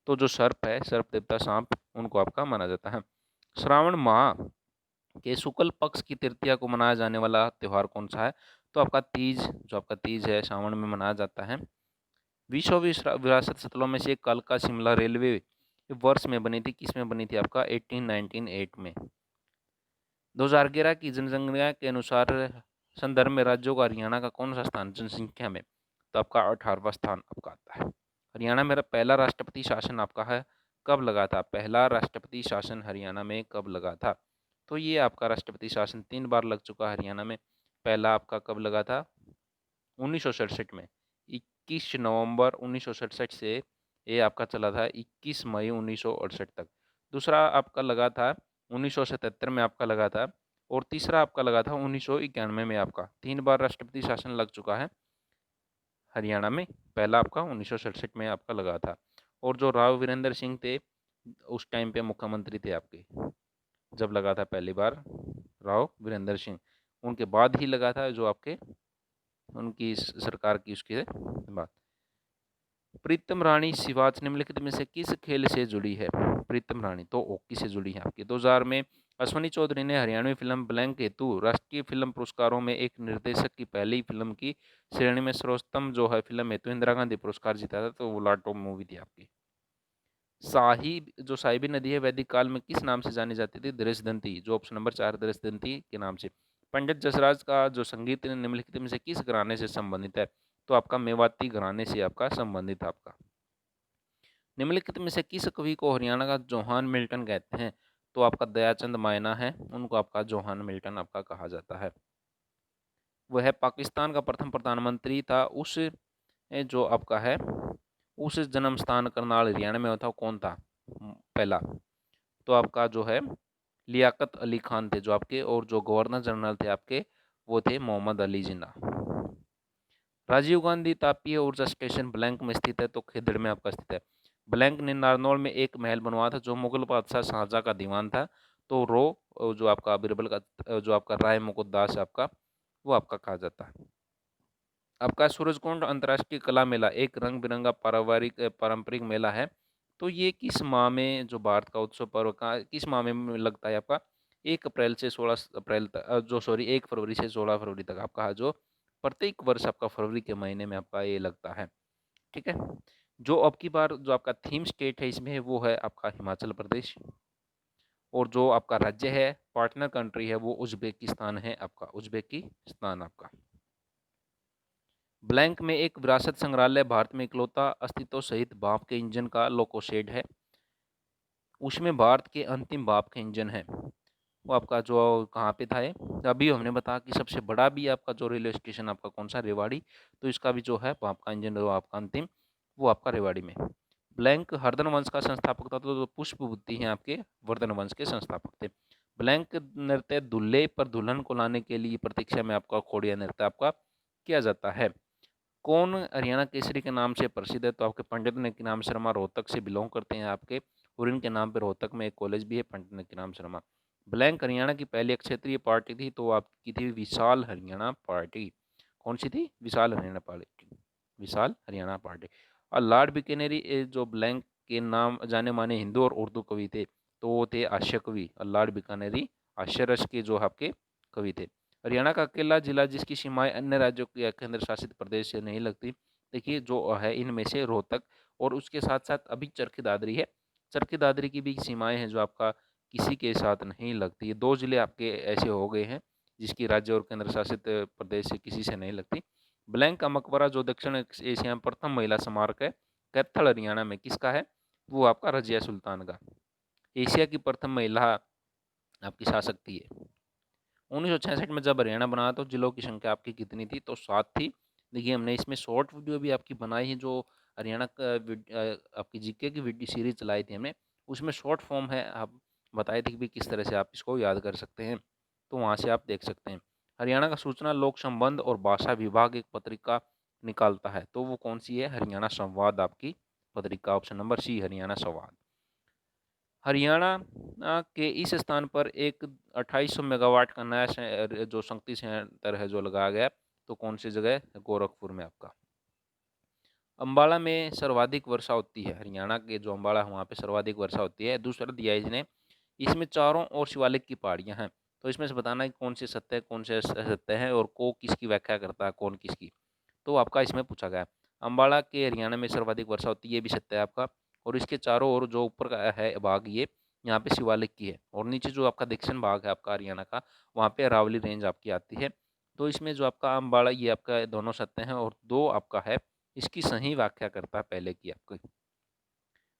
तो जो सर्प है, सर्प देवता सांप, उनको आपका माना जाता है। श्रावण माह के शुक्ल पक्ष की तृतीया को मनाया जाने वाला त्यौहार कौन सा है? तो आपका तीज, जो आपका तीज है सावन में मनाया जाता है। विश्व विरासत स्थलों में से एक कालका शिमला रेलवे वर्ष में बनी थी, किस में बनी थी? आपका 1898 में। 2011 की जनगणना के अनुसार संदर्भ में राज्यों का हरियाणा का कौन सा स्थान जनसंख्या में? तो आपका 18वां स्थान आपका आता है। हरियाणा में पहला राष्ट्रपति शासन आपका है कब लगा था? पहला राष्ट्रपति शासन हरियाणा में कब लगा था? तो ये आपका राष्ट्रपति शासन 3 बार लग चुका है हरियाणा में। पहला आपका कब लगा था? 1967 में। 21 नवंबर 1967 से ये आपका चला था 21 मई 1968 तक। दूसरा आपका लगा था 1977 में आपका लगा था, और तीसरा आपका लगा था 1991 में आपका। 3 बार राष्ट्रपति शासन लग चुका है हरियाणा में। पहला आपका 1967 में आपका लगा था, और जो राव वीरेंद्र सिंह थे उस टाइम पे मुख्यमंत्री थे आपके, जब लगा था पहली बार राव वीरेंद्र सिंह, उनके बाद ही लगा था जो आपके उनकी सरकार की उसके बाद। प्रीतम रानी सिवाच निम्नलिखित में से किस खेल से जुड़ी है? प्रीतम रानी तो हॉकी से जुड़ी है आपकी। 2000 में अश्वनी चौधरी ने हरियाणवी फिल्म ब्लैंक हेतु राष्ट्रीय फिल्म पुरस्कारों में एक निर्देशक की पहली फिल्म की श्रेणी में सर्वोत्तम जो है फिल्म हेतु इंदिरा गांधी पुरस्कार जीता था, तो वो लाटो मूवी थी आपकी। साहिबी नदी है वैदिक काल में किस नाम से जानी जाती थी? दृशदंती, जो ऑप्शन नंबर 4 दृशदंती के नाम से। पंडित जसराज का जो संगीत निम्नलिखित में से किस घराने से संबंधित है? तो आपका मेवाती घराने से आपका संबंधित आपका। निम्नलिखित में से किस कवि को हरियाणा का जोहान मिल्टन कहते हैं? तो आपका दयाचंद मायना है, उनको आपका जोहान मिल्टन आपका कहा जाता है। वह पाकिस्तान का प्रथम प्रधानमंत्री था। उस जो आपका है उस जन्म स्थान करनाल हरियाणा में था, कौन था पहला? तो आपका जो है लियाकत अली खान थे जो आपके, और जो गवर्नर जनरल थे आपके वो थे मोहम्मद अली जिन्ना। राजीव गांधी तापीय ऊर्जा स्टेशन ब्लैंक में स्थित है, तो खेदड़ में आपका स्थित है। ब्लैंक ने नारनौल में एक महल बनवाया था जो मुगल बादशाह शाहजहां का दीवान था, तो जो आपका बिरबल का जो आपका राय मुकुटदास आपका वो आपका कहा जाता है। आपका सूरजकुंड अंतर्राष्ट्रीय कला मेला एक रंग बिरंगा पारंपरिक मेला है, तो ये किस माह में जो भारत का उत्सव पर्व का किस माह में लगता है? आपका 1 अप्रैल से 16 अप्रैल तक, जो सॉरी 1 फरवरी से 16 फरवरी तक आपका जो प्रत्येक वर्ष आपका फरवरी के महीने में आपका ये लगता है। ठीक है। जो अब की बार जो आपका थीम स्टेट है इसमें वो है आपका हिमाचल प्रदेश, और जो आपका राज्य है पार्टनर कंट्री है वो उज्बेकिस्तान है आपका, उज्बेकिस्तान आपका। ब्लैंक में एक विरासत संग्रहालय भारत में इकलौता अस्तित्व सहित भाप के इंजन का लोको शेड है, उसमें भारत के अंतिम भाप के इंजन है वो आपका जो कहाँ पे था ये? अभी हमने बताया कि सबसे बड़ा भी आपका जो रेलवे स्टेशन आपका कौन सा? रेवाड़ी, तो इसका भी जो है भाप का इंजन जो आपका अंतिम वो आपका रेवाड़ी में। ब्लैंक हरदन वंश का संस्थापक था, तो जो पुष्पबुद्धि हैं आपके वर्धन वंश के संस्थापक थे। ब्लैंक नृत्य दूल्हे पर दुल्हन को लाने के लिए प्रतीक्षा में आपका खोड़िया नृत्य आपका किया जाता है। कौन हरियाणा केसरी के नाम से प्रसिद्ध है? तो आपके पंडित नेमिनाम शर्मा रोहतक से बिलोंग करते हैं आपके, और इनके नाम पर रोहतक में एक कॉलेज भी है पंडित नेमिनाम शर्मा। ब्लैंक हरियाणा की पहली क्षेत्रीय पार्टी थी, तो आपकी थी विशाल हरियाणा पार्टी। कौन सी थी? विशाल हरियाणा पार्टी, विशाल हरियाणा पार्टी। और लॉर्ड बिकेनेरी जो ब्लैंक के नाम जाने माने हिंदू और उर्दू कवि थे, तो वो थे हास्य कवि, और लॉर्ड बिकानेरी हास्य रस के जो आपके कवि थे। हरियाणा का अकेला जिला जिसकी सीमाएं अन्य राज्यों के केंद्र शासित प्रदेश से नहीं लगती, देखिए जो है इनमें से रोहतक, और उसके साथ साथ अभी चरखी दादरी है। चरखी दादरी की भी सीमाएं हैं जो आपका किसी के साथ नहीं लगती। ये 2 जिले आपके ऐसे हो गए हैं जिसकी राज्य और केंद्र शासित प्रदेश से किसी से नहीं लगती। ब्लैंक का मकबरा जो दक्षिण एशिया में प्रथम महिला स्मारक है कैथल हरियाणा में, किसका है? वो आपका रजिया सुल्तान का। एशिया की प्रथम महिला आपकी शासक थी है। 1966 में जब हरियाणा बना तो जिलों की संख्या आपकी कितनी थी? तो 7 थी। देखिए हमने इसमें शॉर्ट वीडियो भी आपकी बनाई है, जो हरियाणा का आपकी जीके की वीडियो सीरीज चलाई थी हमने, उसमें शॉर्ट फॉर्म है, आप बताए थे कि भी किस तरह से आप इसको याद कर सकते हैं, तो वहाँ से आप देख सकते हैं। हरियाणा का सूचना लोक संबंध और भाषा विभाग एक पत्रिका निकालता है, तो वो कौन सी है? हरियाणा संवाद आपकी पत्रिका, ऑप्शन नंबर सी हरियाणा संवाद। हरियाणा के इस स्थान पर एक 2800 मेगावाट का नया जो शक्ति संयंत्र है जो लगाया गया, तो कौन सी जगह है? गोरखपुर में आपका। अम्बाला में सर्वाधिक वर्षा होती है, हरियाणा के जो अम्बाला है वहाँ पे सर्वाधिक वर्षा होती है। दूसरा दिया है इसने इसमें चारों ओर शिवालिक की पहाड़ियाँ हैं। तो इसमें से बताना है कि कौन सी सत्य है, कौन से असत्य है और को किसकी व्याख्या करता है, कौन किसकी। तो आपका इसमें पूछा गया है। अम्बाला के हरियाणा में सर्वाधिक वर्षा होती है, ये भी सत्य है आपका। और इसके चारों ओर जो ऊपर का है भाग, ये यहाँ पे शिवालिक की है, और नीचे जो आपका दक्षिण भाग है आपका हरियाणा का, वहाँ पे अरावली रेंज आपकी आती है। तो इसमें जो आपका अम्बाला, ये आपका दोनों सत्य हैं, और दो आपका है इसकी सही व्याख्या करता है पहले की आपकी।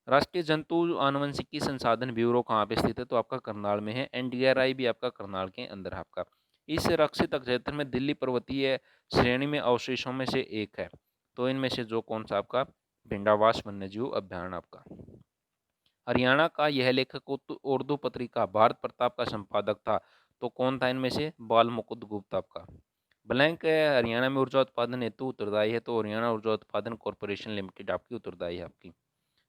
राष्ट्रीय जंतु आनुवंशिकी संसाधन ब्यूरो कहाँ पे स्थित है, तो आपका करनाल में है। एनडीआरआई भी आपका करनाल के अंदर है आपका। इस रक्षित क्षेत्र में दिल्ली पर्वतीय श्रेणी में अवशेषों में से एक है। तो इनमें से जो कौन सा आपका भिंडावास वन्यजीव अभ्यारण्य आपका। हरियाणा का यह लेखक उर्दू पत्रिका भारत प्रताप का संपादक था। तो कौन था इनमें से, बाल मुकुंद गुप्ता आपका। ब्लैंक है, हरियाणा में ऊर्जा उत्पादन हेतु उत्तरदायी है। तो हरियाणा ऊर्जा उत्पादन कॉरपोरेशन लिमिटेड आपकी उत्तरदायी है आपकी।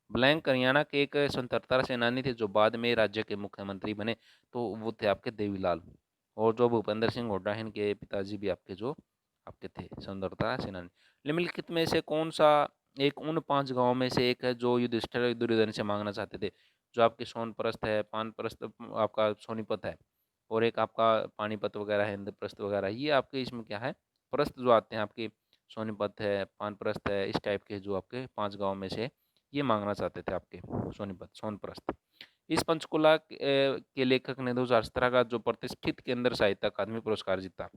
ब्लैंक हरियाणा के एक स्वतंत्रता सेनानी थे जो बाद में राज्य के मुख्यमंत्री बने। तो वो थे आपके देवीलाल। और जो भूपेंद्र सिंह हुड्डा हैं, इनके पिताजी भी आपके जो आपके थे स्वतंत्रता सेनानी। निम्नलिखित में से कौन सा एक उन 5 गांवों में से एक है जो युधिष्ठिर और दुर्योधन से मांगना चाहते थे। जो आपके सोनप्रस्थ है, पानप्रस्थ आपका सोनीपत है, और एक आपका पानीपत वगैरह है, इंद्रप्रस्थ वगैरह, ये आपके इसमें क्या है, प्रस्थ जो आते हैं आपके, सोनीपत है, पानप्रस्थ है, इस टाइप के जो आपके 5 गांव में से ये मांगना चाहते थे आपके सोनीपत सोनप्रस्थ। इस पंचकुला के लेखक ने 2017 का जो प्रतिष्ठित केंद्र साहित्य अकादमी पुरस्कार जीता,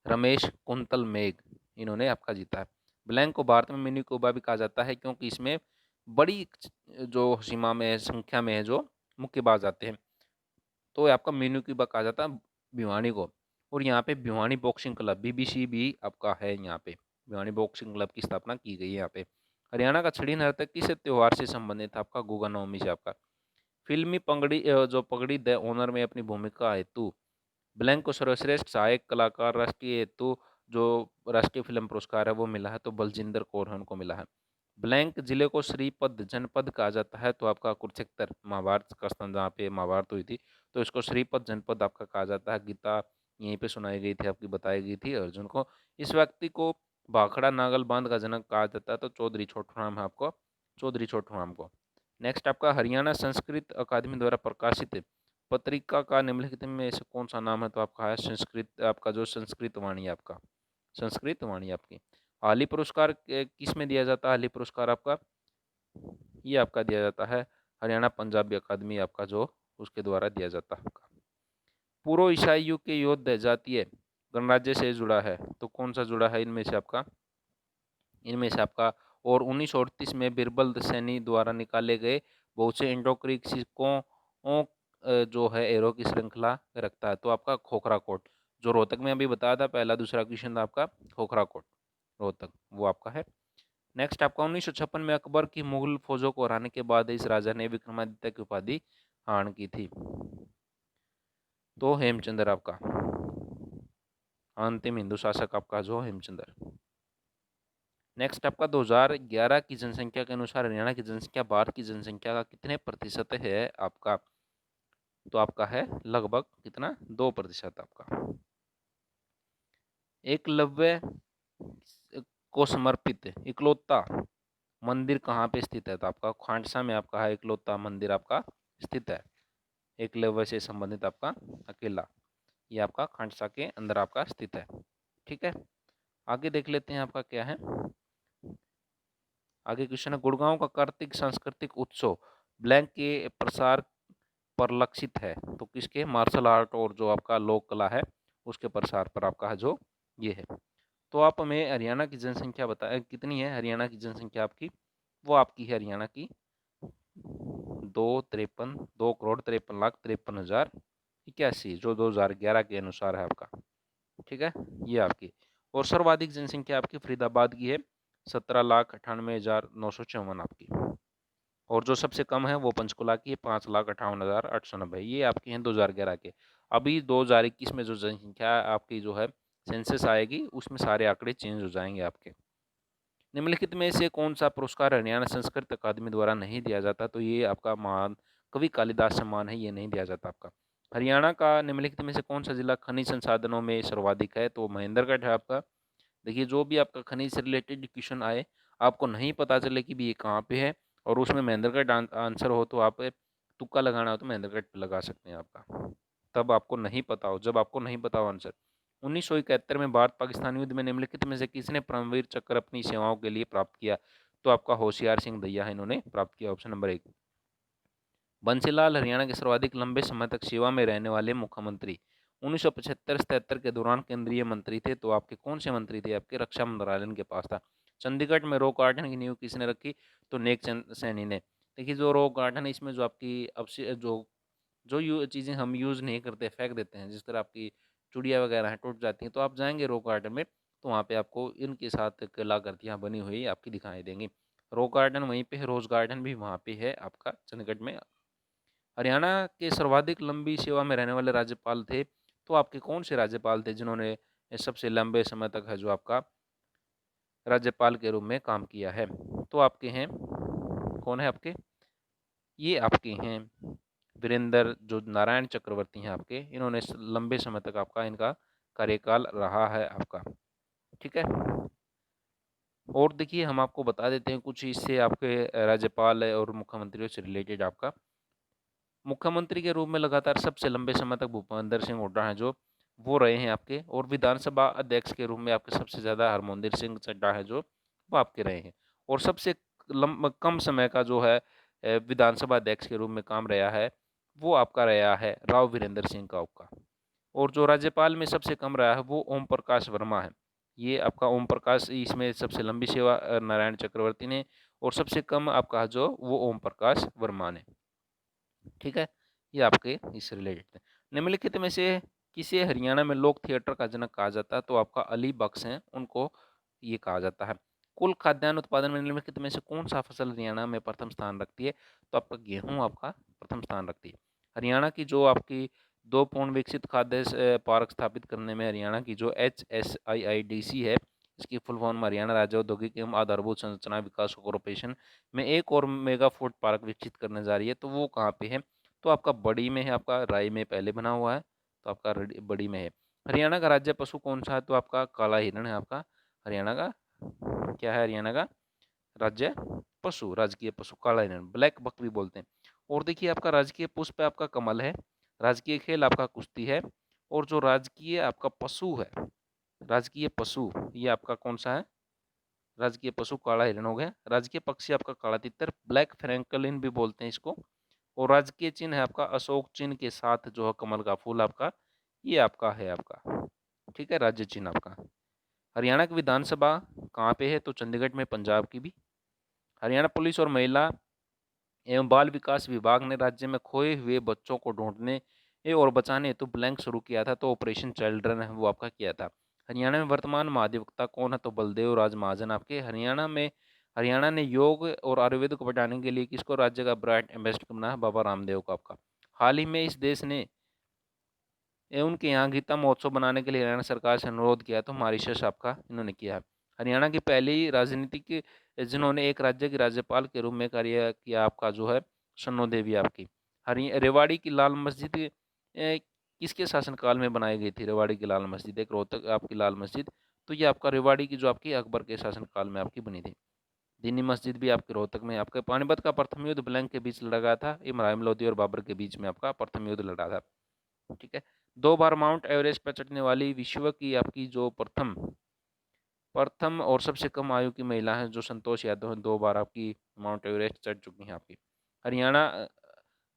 रमेश कुंतल मेघ, इन्होंने आपका जीता है। ब्लैंक को भारत में मिनी क्यूबा भी कहा जाता है, क्योंकि इसमें बड़ी जो सीमा में संख्या में है जो मुक्केबाज आते हैं। तो आपका मिनी क्यूबा कहा जाता है भिवानी को। और यहाँ पे भिवानी बॉक्सिंग क्लब बीबीसी भी आपका है, यहाँ पे भिवानी बॉक्सिंग क्लब की स्थापना की गई है यहाँ पे। हरियाणा का छड़ी नृत्य किस त्योहार से संबंधित है, आपका गुगा नवमी से आपका। फिल्मी पगड़ी जो पगड़ी द ऑनर में अपनी भूमिका हेतु ब्लैंक को सर्वश्रेष्ठ सहायक कलाकार राष्ट्रीय हेतु जो राष्ट्रीय फिल्म पुरस्कार है वो मिला है, तो बलजिंदर कौर है उनको मिला है। ब्लैंक जिले को श्रीपद जनपद कहा जाता है, तो आपका कुरुक्षेत्र महाभारत का स्थान जहाँ पे महाभारत हुई थी, तो इसको श्रीपद जनपद आपका कहा जाता है। गीता यहीं पे सुनाई गई थी आपकी, बताई गई थी अर्जुन को। इस व्यक्ति को भाखड़ा नागल बांध का जनक कहा जाता है, तो चौधरी छोटू राम है आपको, चौधरी छोटू राम को। नेक्स्ट आपका हरियाणा संस्कृत अकादमी द्वारा प्रकाशित पत्रिका का निम्नलिखित में से कौन सा नाम है, तो आपका है संस्कृत, आपका जो संस्कृत वाणी है आपका, संस्कृत वाणी आपकी। हाली पुरस्कार किस में दिया जाता है, हाली पुरस्कार आपका ये आपका दिया जाता है हरियाणा पंजाबी अकादमी आपका जो उसके द्वारा दिया जाता है आपका। पूर्व ईसाई युग के योद्धा जातीय गणराज्य से जुड़ा है, तो कौन सा जुड़ा है इनमें से आपका, इनमें से आपका। और 1938 में बिरबल सैनी द्वारा निकाले गए बहुत से इंडो ग्रीक सिक्कों जो है एरो की श्रृंखला रखता है, तो आपका खोखरा कोट जो रोहतक में अभी बताया था, पहला दूसरा क्वेश्चन था आपका खोखरा कोट रोहतक, वो आपका है। नेक्स्ट आपका 1956 में अकबर की मुगल फौजों को हराने के बाद इस राजा ने विक्रमादित्य की उपाधि हरण की थी, तो हेमचंद्र आपका अंतिम हिंदू शासक आपका जो हेमचंद्र। नेक्स्ट आपका 2011 की जनसंख्या के अनुसार हरियाणा की जनसंख्या भारत की जनसंख्या का कितने प्रतिशत है आपका, तो आपका है लगभग कितना 2% आपका। एकलव्य को समर्पित इकलौता मंदिर कहाँ पे स्थित है, तो आपका खांडसा में आपका है इकलौता मंदिर आपका स्थित है। एकलव्य से संबंधित आपका अकेला, ये आपका खांडसा के अंदर आपका स्थित है। ठीक है, आगे देख लेते हैं आपका क्या है। आगे क्वेश्चन है, गुड़गांव का कार्तिक सांस्कृतिक उत्सव ब्लैंक के प्रसार पर लक्षित है, तो किसके, मार्शल आर्ट और जो आपका लोक कला है उसके प्रसार पर आपका है जो ये है। तो आप हमें हरियाणा की जनसंख्या बताएं कितनी है, हरियाणा की जनसंख्या आपकी वो आपकी है हरियाणा की 2 करोड़ 53 लाख 53 हजार 81, जो 2011 के अनुसार है आपका। ठीक है, ये आपकी। और सर्वाधिक जनसंख्या आपकी फरीदाबाद की है 17,98,954 आपकी। और जो सबसे कम है वो पंचकुला की है 5,58,890, ये आपकी हैं 2011 के। अभी 2021 में जो जनसंख्या आपकी जो है सेंसस आएगी उसमें सारे आंकड़े चेंज हो जाएंगे आपके। निम्नलिखित में से कौन सा पुरस्कार हरियाणा संस्कृत अकादमी द्वारा नहीं दिया जाता, तो ये आपका महान कवि कालिदास सम्मान है, ये नहीं दिया जाता आपका। हरियाणा का निम्नलिखित में से कौन सा जिला खनिज संसाधनों में सर्वाधिक है, तो महेंद्रगढ़ है आपका। देखिए जो भी आपका खनिज से रिलेटेड क्वेश्चन आए, आपको नहीं पता चले कि भी ये कहाँ पे है और उसमें महेंद्रगढ़ आंसर हो, तो आप तुक्का लगाना हो तो महेंद्रगढ़ पे लगा सकते हैं आपका, तब आपको नहीं पता हो, जब आपको नहीं पता हो आंसर। 1971 में भारत पाकिस्तान युद्ध में निम्नलिखित में से किसने परमवीर चक्र अपनी सेवाओं के लिए प्राप्त किया? तो आपका होशियार सिंह दैया है, इन्होंने प्राप्त किया, ऑप्शन नंबर 1। बंसीलाल हरियाणा के सर्वाधिक लंबे समय तक सेवा में रहने वाले मुख्यमंत्री। 1975-77 के दौरान केंद्रीय मंत्री थे, तो आपके कौन से मंत्री थे? आपके रक्षा मंत्रालय के पास था। चंडीगढ़ में रॉक गार्डन की नींव किसने रखी? तो नेक चंद सैनी ने। देखिए जो रॉक गार्डन है, इसमें जो आपकी जो जो चीज़ें हम यूज़ नहीं करते, फेंक देते हैं, जिस तरह आपकी चूड़ियाँ वगैरह हैं टूट जाती हैं, तो आप जाएंगे रॉक गार्डन में, तो वहाँ पे आपको इनके साथ कलाकृतियाँ बनी हुई आपकी दिखाई देंगी। रॉक गार्डन वहीं पे है, रोज़ गार्डन भी वहाँ पे है आपका चंडीगढ़ में। हरियाणा के सर्वाधिक लंबी सेवा में रहने वाले राज्यपाल थे, तो आपके कौन से राज्यपाल थे जिन्होंने सबसे लंबे समय तक है जो आपका राज्यपाल के रूप में काम किया है? तो आपके हैं, कौन है आपके? ये आपके हैं वीरेंद्र जो नारायण चक्रवर्ती हैं आपके, इन्होंने लंबे समय तक आपका इनका कार्यकाल रहा है आपका, ठीक है। और देखिए हम आपको बता देते हैं कुछ इससे आपके राज्यपाल और मुख्यमंत्रियों से रिलेटेड। आपका मुख्यमंत्री के रूप में लगातार सबसे लंबे समय तक भूपेंद्र सिंह हुड्डा हैं जो वो रहे हैं आपके, और विधानसभा अध्यक्ष के रूप में आपके सबसे ज़्यादा हरमोंदिर सिंह चड्ढा है जो वो आपके रहे हैं। और सबसे कम समय का जो है विधानसभा अध्यक्ष के रूप में काम रहा है, वो आपका रहा है राव वीरेंद्र सिंह का आपका। और जो राज्यपाल में सबसे कम रहा है वो ओम प्रकाश वर्मा है। ये आपका ओम प्रकाश, इसमें सबसे लंबी सेवा नारायण चक्रवर्ती ने, और सबसे कम आपका जो वो ओम प्रकाश वर्मा ने, ठीक है। ये आपके इससे रिलेटेड थे। निम्नलिखित में से किसे हरियाणा में लोक थिएटर का जनक कहा जाता है? तो आपका अली बख्श हैं, उनको ये कहा जाता है। कुल खाद्यान्न उत्पादन में निम्नलिखित में से कौन सा फसल हरियाणा में प्रथम स्थान रखती है? तो आपका गेहूं आपका प्रथम स्थान रखती है। हरियाणा की जो आपकी 2 पूर्ण विकसित खाद्य पार्क स्थापित करने में हरियाणा की जो HSIIDC है, इसकी फुल फॉर्म हरियाणा राज्य औद्योगिक एवं आधारभूत संरचना विकास कॉरपोरेशन में एक और मेगा फूड पार्क विकसित करने जा रही है, तो वो कहाँ पे है? तो आपका बड़ी में है, आपका राय में पहले बना हुआ है, तो आपका बड़ी में है। हरियाणा का राज्य पशु कौन सा है? तो आपका काला हिरण है आपका हरियाणा का। क्या है हरियाणा का राज्य पशु? राजकीय पशु काला हिरण, ब्लैक बक भी बोलते हैं। और देखिए आपका राजकीय पुष्प आपका कमल है, राजकीय खेल आपका कुश्ती है, और जो राजकीय आपका पशु है, राजकीय पशु ये आपका कौन सा है? राजकीय पशु काला हिरण हो गया। राजकीय पक्षी आपका काला तितर, ब्लैक फ्रैंकलिन भी बोलते हैं इसको। और राजकीय चिन्ह है आपका अशोक चिन्ह के साथ जो है कमल का फूल आपका, ये आपका है आपका, ठीक है, राज्य चिन्ह आपका। हरियाणा की विधानसभा कहाँ पे है? तो चंडीगढ़ में, पंजाब की भी। हरियाणा पुलिस और महिला एवं बाल विकास विभाग ने राज्य में खोए हुए बच्चों को ढूंढने और बचाने हेतु ब्लैंक शुरू किया था, तो ऑपरेशन चिल्ड्रन है वो आपका किया था। हरियाणा में वर्तमान महाधिवक्ता कौन है? तो बलदेव राज महाजन आपके। हरियाणा ने योग और आयुर्वेद को बढ़ाने के लिए किसको राज्य का ब्रांड एम्बेसडर बनाया? बाबा रामदेव को आपका। हाल ही में इस देश ने उनके यहाँ गीता महोत्सव बनाने के लिए हरियाणा सरकार से अनुरोध किया, तो मॉरिशस आपका इन्होंने किया है। हरियाणा की पहली राजनीतिक जिन्होंने एक राज्य के राज्यपाल के रूप में कार्य किया आपका जो है सन्नो देवी आपकी। रेवाड़ी की लाल मस्जिद किसके शासनकाल में बनाई गई थी? रेवाड़ी की लाल मस्जिद एक रोहतक आपकी लाल मस्जिद, तो ये आपका रेवाड़ी की जो आपकी अकबर के शासनकाल में आपकी बनी थी। दिल्ली मस्जिद भी आपके रोहतक में। आपके पानीपत का प्रथम युद्ध ब्लैंक के बीच लड़ा गया था, इब्राहिम लोदी और बाबर के बीच में आपका प्रथम युद्ध लड़ा था, ठीक है। 2 बार माउंट एवरेस्ट पर चढ़ने वाली विश्व की आपकी जो प्रथम प्रथम और सबसे कम आयु की महिला है जो संतोष यादव है, 2 बार आपकी माउंट एवरेस्ट चढ़ चुकी हैं आपकी। हरियाणा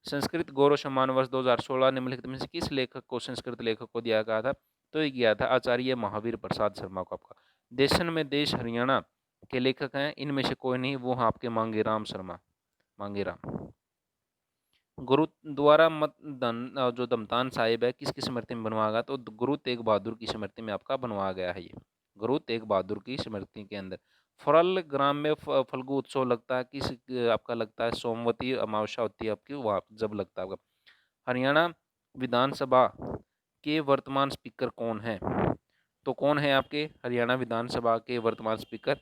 संस्कृत गौरव सम्मान वर्ष 2016 निम्नलिखित में से किस लेखक को, संस्कृत लेखक को दिया गया था? तो ये गया था आचार्य महावीर प्रसाद शर्मा को आपका। देशन में देश हरियाणा के लेखक हैं, इनमें से कोई नहीं, वो हैं आपके मांगेराम शर्मा, मांगेराम। गुरुद्वारा जो दमतान साहिब है किसकी स्मृति में बनवाया गया? तो गुरु तेग बहादुर की स्मृति में आपका बनवाया गया है ये, गुरु तेग बहादुर की स्मृति के अंदर। फरल ग्राम में फल्गु उत्सव लगता है, किस आपका लगता है? सोमवती अमावस्या होती है आपकी, वहाँ जब लगता है आपका। हरियाणा विधानसभा के वर्तमान स्पीकर कौन है? तो कौन है आपके हरियाणा विधानसभा के वर्तमान स्पीकर?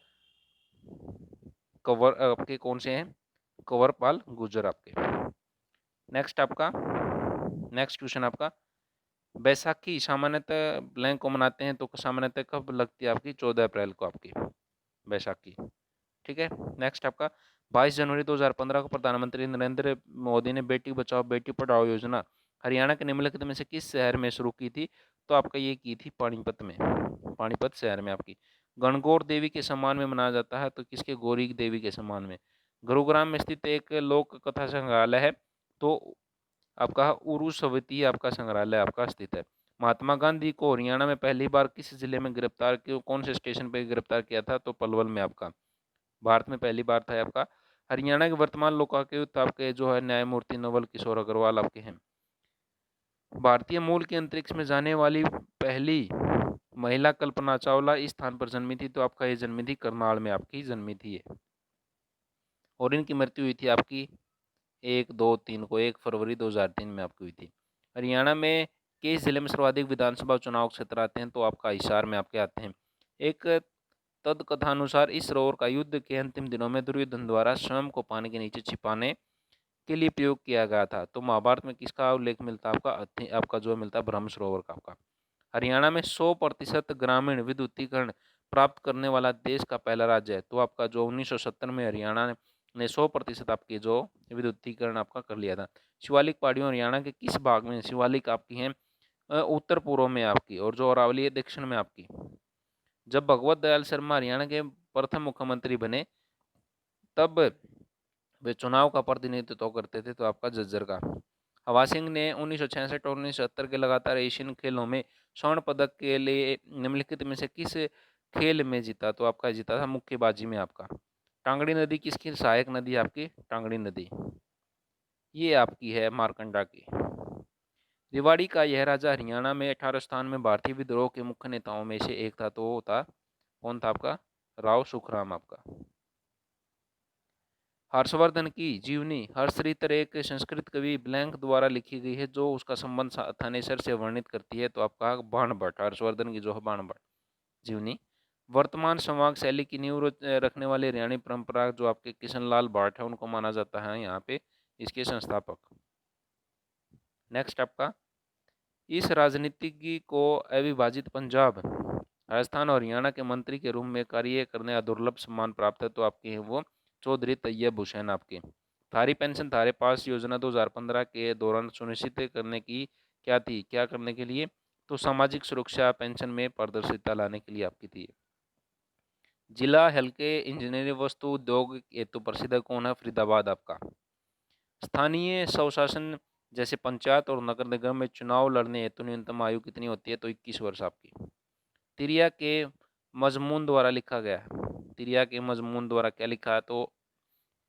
आपके कौन से हैं? कंवरपाल गुर्जर आपके। नेक्स्ट क्वेश्चन आपका, बैसाखी सामान्यतः ब्लैंक को मनाते हैं, तो सामान्यतः कब लगती है आपकी? 14 अप्रैल को आपकी बैसाखी, ठीक है। नेक्स्ट आपका, 22 जनवरी 2015 को प्रधानमंत्री नरेंद्र मोदी ने बेटी बचाओ बेटी पढ़ाओ योजना हरियाणा के निम्नलिखित में से किस शहर में शुरू की थी? तो आपका ये की थी पानीपत में, पानीपत शहर में आपकी। गणगौर देवी के सम्मान में मनाया जाता है, तो किसके? गौरी देवी के सम्मान में। गुरुग्राम में स्थित एक लोक कथा संग्रहालय है, तो आपका उरुसवती आपका संग्रहालय आपका स्थित है। महात्मा गांधी को हरियाणा में पहली बार किस जिले में गिरफ्तार किया, कौन से स्टेशन पर गिरफ्तार किया था? तो पलवल में आपका, भारत में पहली बार था आपका। हरियाणा के वर्तमान लोकायुक्त आपके जो है न्यायमूर्ति नवल किशोर अग्रवाल आपके हैं। भारतीय मूल के अंतरिक्ष में जाने वाली पहली महिला कल्पना चावला इस स्थान पर जन्मी थी, तो आपका ये जन्मी थी करनाल में आपकी जन्मी थी ये। और इनकी मृत्यु हुई थी आपकी 1, 2, 3 को 1 फरवरी 2003 में आपकी हुई थी। हरियाणा में किस जिले में सर्वाधिक विधानसभा चुनाव क्षेत्र आते हैं? तो आपका हिसार में आपके आते हैं। एक तथ्यकथानुसार इस सरोवर का युद्ध के अंतिम दिनों में दुर्योधन द्वारा स्वयं को पानी के नीचे छिपाने के लिए प्रयोग किया गया था, तो महाभारत में किसका उल्लेख मिलता है? आपका जो मिलता है ब्रह्म सरोवर का आपका। हरियाणा में 100% ग्रामीण विद्युतीकरण प्राप्त करने वाला देश का पहला राज्य है, तो आपका जो 1970 में हरियाणा ने 100% आपकी जो विद्युतीकरण आपका कर लिया था। शिवालिक पहाड़ियों हरियाणा के किस भाग में शिवालिक आपकी हैं? उत्तर पूर्व में आपकी, और जो अरावली है दक्षिण में आपकी। जब भगवत दयाल शर्मा हरियाणा के प्रथम मुख्यमंत्री बने, तब वे चुनाव का प्रतिनिधित्व करते थे, तो आपका झज्जर का। हवा सिंह ने 1966 और 1970 के लगातार एशियन खेलों में स्वर्ण पदक के लिए निम्नलिखित में से किस खेल में जीता? तो आपका जीता था मुक्केबाजी में आपका। टांगड़ी नदी किसकी सहायक नदी है आपकी? टांगड़ी नदी ये आपकी है मारकंडा की। रेवाड़ी का यह राजा हरियाणा में 18 स्थान में भारतीय विद्रोह के मुख्य नेताओं में से एक था, तो वो था कौन था आपका? राव सुखराम आपका। हर्षवर्धन की जीवनी हर्षरितर एक संस्कृत कवि ब्लैंक द्वारा लिखी गई है, जो उसका संबंध थानेसर से वर्णित करती है, तो आपका बाणभट्ट, हर्षवर्धन की जो है बाणभट्ट जीवनी। वर्तमान संवाद शैली की नींव रखने वाले हरियाणी परंपरा जो आपके किशन लाल भाट है, उनको माना जाता है यहाँ पे इसके संस्थापक। नेक्स्ट आपका, इस राजनीतिज्ञ को अविभाजित पंजाब, राजस्थान और हरियाणा के मंत्री के रूप में कार्य करने का दुर्लभ सम्मान प्राप्त है, तो आपके हैं वो चौधरी तैयब हुसैन आपके। थारी पेंशन थारे पास योजना 2015 के दौरान सुनिश्चित करने की क्या थी? क्या करने के लिए? तो सामाजिक सुरक्षा पेंशन में पारदर्शिता लाने के लिए आपकी थी। जिला हल्के इंजीनियरिंग वस्तु उद्योग हेतु प्रसिद्ध कौन है? फरीदाबाद आपका। स्थानीय स्वशासन जैसे पंचायत और नगर निगम में चुनाव लड़ने हेतु न्यूनतम आयु कितनी होती है? तो 21 वर्ष आपकी। तिरिया के मजमून द्वारा लिखा गया है, तिरिया के मजमून द्वारा क्या लिखा है? तो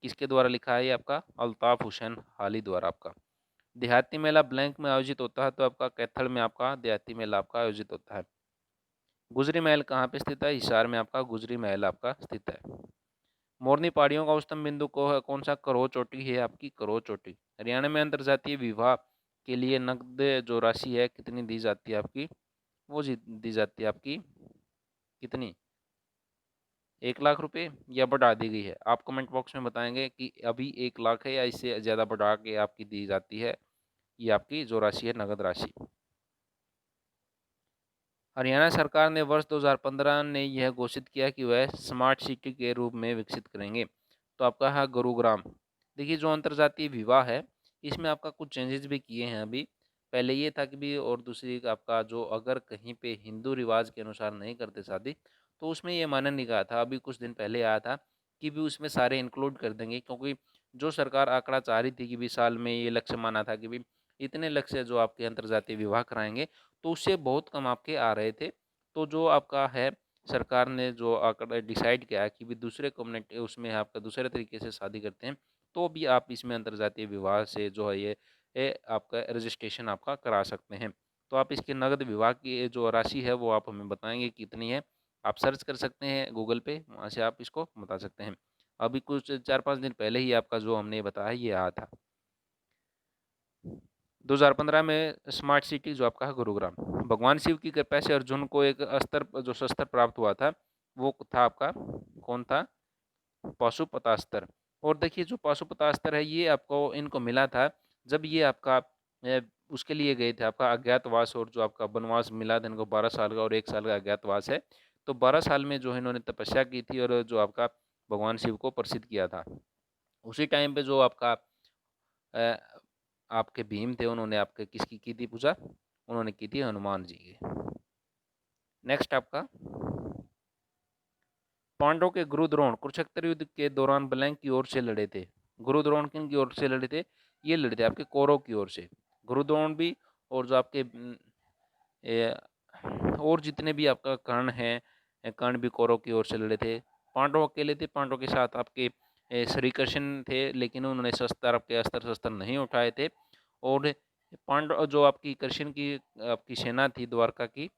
किसके द्वारा लिखा है ये आपका? अल्ताफ हुसैन हाली द्वारा आपका। देहाती मेला ब्लैंक में आयोजित होता है, तो आपका कैथल में आपका देहाती मेला आपका आयोजित होता है। गुजरी महल कहाँ पे स्थित है? हिसार में आपका गुजरी महल आपका स्थित है। मोरनी पहाड़ियों का उच्चतम बिंदु को है कौन सा? करोह चोटी है आपकी, करोह चोटी। हरियाणा में अंतरजातीय विवाह के लिए नकद जो राशि है कितनी दी जाती है आपकी? वो दी जाती है आपकी कितनी? 1 लाख रुपए या बढ़ा दी गई है? आप कमेंट बॉक्स में बताएंगे कि अभी 1 लाख है या इससे ज़्यादा बढ़ा के आपकी दी जाती है ये आपकी जो राशि है नगद राशि। हरियाणा सरकार ने वर्ष 2015 ने यह घोषित किया कि वह स्मार्ट सिटी के रूप में विकसित करेंगे, तो आपका है गुरुग्राम। देखिए जो अंतर्जातीय विवाह है इसमें आपका कुछ चेंजेस भी किए हैं अभी। पहले ये था कि भी, और दूसरी आपका जो अगर कहीं पे हिंदू रिवाज के अनुसार नहीं करते शादी, तो उसमें ये माना नहीं गया था। अभी कुछ दिन पहले आया था कि भी उसमें सारे इंक्लूड कर देंगे, क्योंकि जो सरकार आंकड़ा चाह रही थी कि भी साल में ये लक्ष्य माना था कि भी इतने लक्ष्य जो आपके अंतर्जातीय विवाह कराएंगे, तो उससे बहुत कम आपके आ रहे थे। तो जो आपका है सरकार ने जो आंकड़ा डिसाइड किया है कि भी दूसरे कम्युनिटी उसमें आपका दूसरे तरीके से शादी करते हैं, तो भी आप इसमें अंतर्जातीय विवाह से जो है ये आपका रजिस्ट्रेशन आपका करा सकते हैं। तो आप इसके नगद विवाह की जो राशि है वो आप हमें बताएंगे कितनी है। आप सर्च कर सकते हैं गूगल पे, वहाँ से आप इसको बता सकते हैं। अभी कुछ 4-5 दिन पहले ही आपका जो हमने बताया ये आया था। 2015 में स्मार्ट सिटी जो आपका है गुरुग्राम। भगवान शिव की कृपा से अर्जुन को एक अस्त्र जो शस्त्र प्राप्त हुआ था वो था आपका कौन था? पाशुपतास्त्र। और देखिए जो पाशुपतास्त्र है ये आपको इनको मिला था जब ये आपका उसके लिए गए थे आपका अज्ञातवास, और जो आपका वनवास मिला था इनको 12 साल का और 1 साल का अज्ञातवास है। तो 12 साल में जो इन्होंने तपस्या की थी और जो आपका भगवान शिव को प्रसिद्ध किया था। उसी टाइम पे जो आपका अ, आपके भीम थे, उन्होंने आपके किसकी की थी पूजा? उन्होंने की थी हनुमान जी की। नेक्स्ट आपका, पांडवों के गुरु द्रोण कुरुक्षेत्र युद्ध के दौरान ब्लैंक की ओर से लड़े थे। गुरु द्रोण किन की ओर से लड़े थे? ये लड़े थे आपके कौरव की ओर से। गुरु द्रोण भी, और जो आपके ए, और जितने भी आपका कर्ण हैं, कर्ण भी कौरव की ओर से लड़े थे। पांडव अकेले थे, पांडव के साथ आपके श्री कृष्ण थे, लेकिन उन्होंने शस्त्र आपके अस्त्र शस्त्र नहीं उठाए थे। और पांडव जो आपकी कृष्ण की आपकी सेना थी द्वारका की,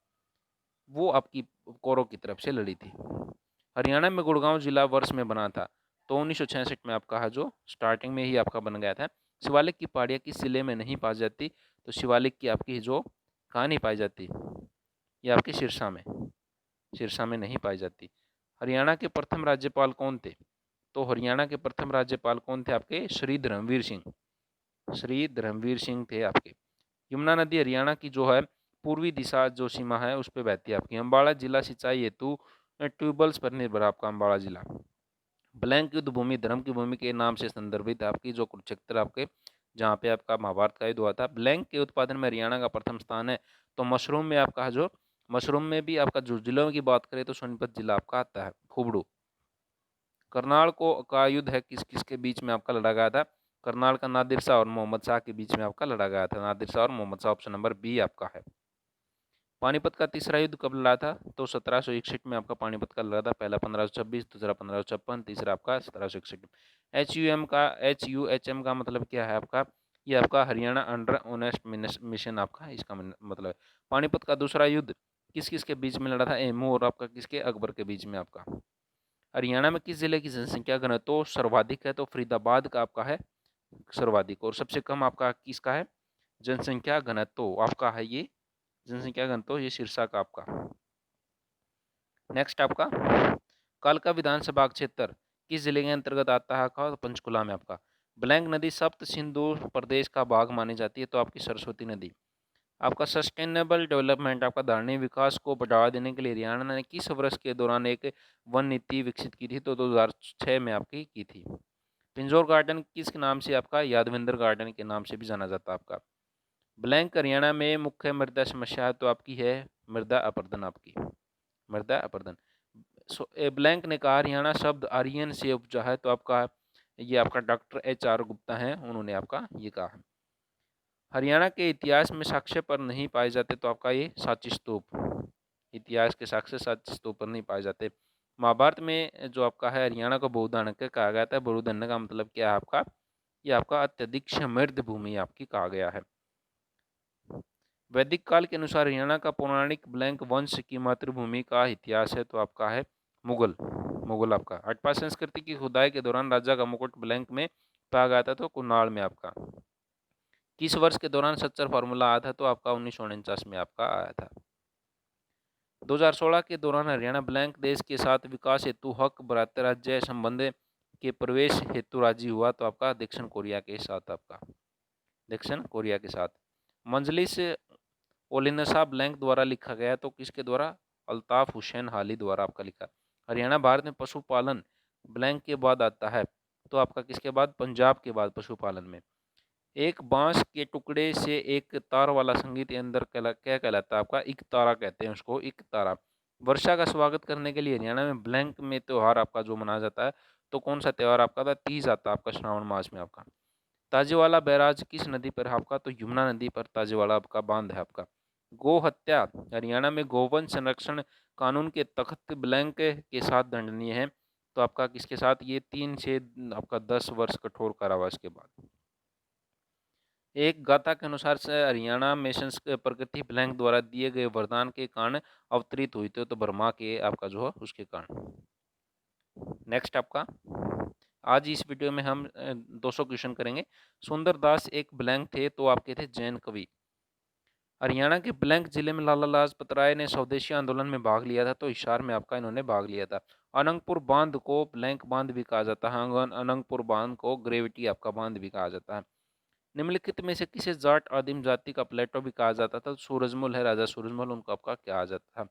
वो आपकी कौरव की तरफ से लड़ी थी। हरियाणा में गुड़गांव जिला वर्ष में बना था? तो 1966 में आपका है जो स्टार्टिंग में ही आपका बन गया था। शिवालिक की पहाड़ियाँ किस जिले में नहीं पाई जाती? तो शिवालिक की आपकी जो कहाँ नहीं पाई जाती? ये आपकी सिरसा में, सिरसा में नहीं पाई जाती। हरियाणा के प्रथम राज्यपाल कौन थे? तो हरियाणा के प्रथम राज्यपाल कौन थे आपके? श्री धर्मवीर सिंह। श्री धर्मवीर सिंह थे आपके। यमुना नदी हरियाणा की जो है पूर्वी दिशा जो सीमा है उस पर बहती है आपकी। अम्बाड़ा जिला सिंचाई हेतु ट्यूबवेल्स पर निर्भर आपका अम्बाड़ा जिला। ब्लैंक युद्ध भूमि धर्म की भूमि के नाम से संदर्भित आपकी जो कुरुक्षेत्र आपके, जहाँ पे आपका महाभारत का युद्ध हुआ था। ब्लैंक के उत्पादन में हरियाणा का प्रथम स्थान है। तो मशरूम में आपका जो, मशरूम में भी आपका जो जिलों की बात करें तो सोनीपत जिला आपका आता है, खुबड़ू। करनाल को का युद्ध है किस किस के बीच में आपका लड़ा गया था? करनाल का नादिर शाह और मोहम्मद शाह के बीच में आपका लड़ा गया था। नादिर शाह और Mohammad Shah, option number B आपका है। पानीपत का तीसरा युद्ध कब लड़ा था? तो 1761 में आपका पानीपत का लड़ा था। पहला 1526, दूसरा 1556, तीसरा आपका 1761। HUHM का मतलब क्या है आपका? ये आपका हरियाणा अंडर ऑनेस्ट मिशन आपका इसका मतलब है। पानीपत का दूसरा युद्ध किस किस के बीच में लड़ा था? एमू और आपका किसके? अकबर के बीच में आपका। हरियाणा में किस जिले की जनसंख्या घनत्व सर्वाधिक है? तो फरीदाबाद का आपका है सर्वाधिक। और सबसे कम आपका किसका है जनसंख्या घनत्व? आपका है ये जनसंख्या घनत्व, ये सिरसा का आपका। नेक्स्ट आपका, कालका विधानसभा क्षेत्र किस जिले के अंतर्गत आता है? आपका पंचकुला में आपका। ब्लैंक नदी सप्त सिंधु प्रदेश का भाग मानी जाती है? तो आपकी सरस्वती नदी। आपका सस्टेनेबल डेवलपमेंट आपका धारणीय विकास को बढ़ावा देने के लिए हरियाणा ने किस वर्ष के दौरान एक वन नीति विकसित की थी? तो 2006 में आपकी की थी। पिंजौर गार्डन किस नाम से आपका? यादविंदर गार्डन के नाम से भी जाना जाता है आपका। ब्लैंक हरियाणा में मुख्य मृदा समस्या तो आपकी है मृदा अपरदन आपकी, मृदा अपरदन। ब्लैंक ने कहा हरियाणा शब्द आर्यन से उपजा है? तो आपका ये आपका डॉक्टर HR गुप्ता हैं, उन्होंने आपका ये कहा है। हरियाणा के इतिहास में साक्ष्य पर नहीं पाए जाते? तो आपका ये सांची स्तूप, इतिहास के साक्ष्य सांची स्तूप पर नहीं पाए जाते। महाभारत में जो आपका है हरियाणा को बहुधान्य कहा गया था। बहुधान्य का मतलब क्या है आपका? ये आपका अत्यधिक समृद्ध भूमि आपकी कहा गया है। वैदिक काल के अनुसार हरियाणा का पौराणिक ब्लैंक वंश की मातृभूमि का इतिहास है? तो आपका है मुगल, मुगल आपका। हड़प्पा संस्कृति की खुदाई के दौरान राजा का मुकुट ब्लैंक में पाया गया था? तो कुनाल में आपका। किस वर्ष के दौरान सच्चर फार्मूला आया था? तो आपका 1949 में आपका आया था। 2016 के दौरान हरियाणा ब्लैंक देश के साथ विकास हेतु हक बरातर राज्य संबंध के प्रवेश हेतु राजी हुआ? तो आपका दक्षिण कोरिया के साथ आपका, दक्षिण कोरिया के साथ। मंजलिस ओलिनसा ब्लैंक द्वारा लिखा गया? तो किसके द्वारा? अल्ताफ हुसैन हाली द्वारा आपका लिखा। हरियाणा भारत में पशुपालन ब्लैंक के बाद आता है? तो आपका किसके बाद? पंजाब के बाद पशुपालन में। एक बांस के टुकड़े से एक तार वाला संगीत यंत्र क्या कहलाता है आपका? इक तारा कहते हैं उसको, इक तारा। वर्षा का स्वागत करने के लिए हरियाणा में ब्लैंक में त्योहार आपका जो मनाया जाता है? तो कौन सा त्योहार आपका था? तीज आता है आपका श्रावण मास में आपका। ताजेवाला बैराज किस नदी पर है आपका? तो यमुना नदी पर ताजेवाला आपका बांध है आपका। गो हत्या हरियाणा में गोवंश संरक्षण कानून के तहत ब्लैंक के साथ दंडनीय है? तो आपका किसके साथ? ये 3 से आपका 10 वर्ष कठोर कारावास के बाद। एक गाथा के अनुसार से हरियाणा में प्रकृति ब्लैंक द्वारा दिए गए वरदान के कारण अवतरित हुई थी? तो ब्रह्मा के आपका जो है उसके कारण। नेक्स्ट आपका, आज इस वीडियो में हम 200 क्वेश्चन करेंगे। सुंदरदास एक ब्लैंक थे? तो आपके थे जैन कवि। हरियाणा के ब्लैंक जिले में लाला लाजपत राय ने स्वदेशी आंदोलन में भाग लिया था? तो हिसार में आपका इन्होंने भाग लिया था। अनंगपुर बांध को ब्लैंक बांध भी कहा जाता है। अनंगपुर बांध को ग्रेविटी आपका बांध भी कहा जाता है। निम्नलिखित में से किसे जाट आदिम जाति का प्लेटो भी कहा जाता था? सूरजमल है, राजा सूरजमल, उनको आपका क्या कहा जाता था?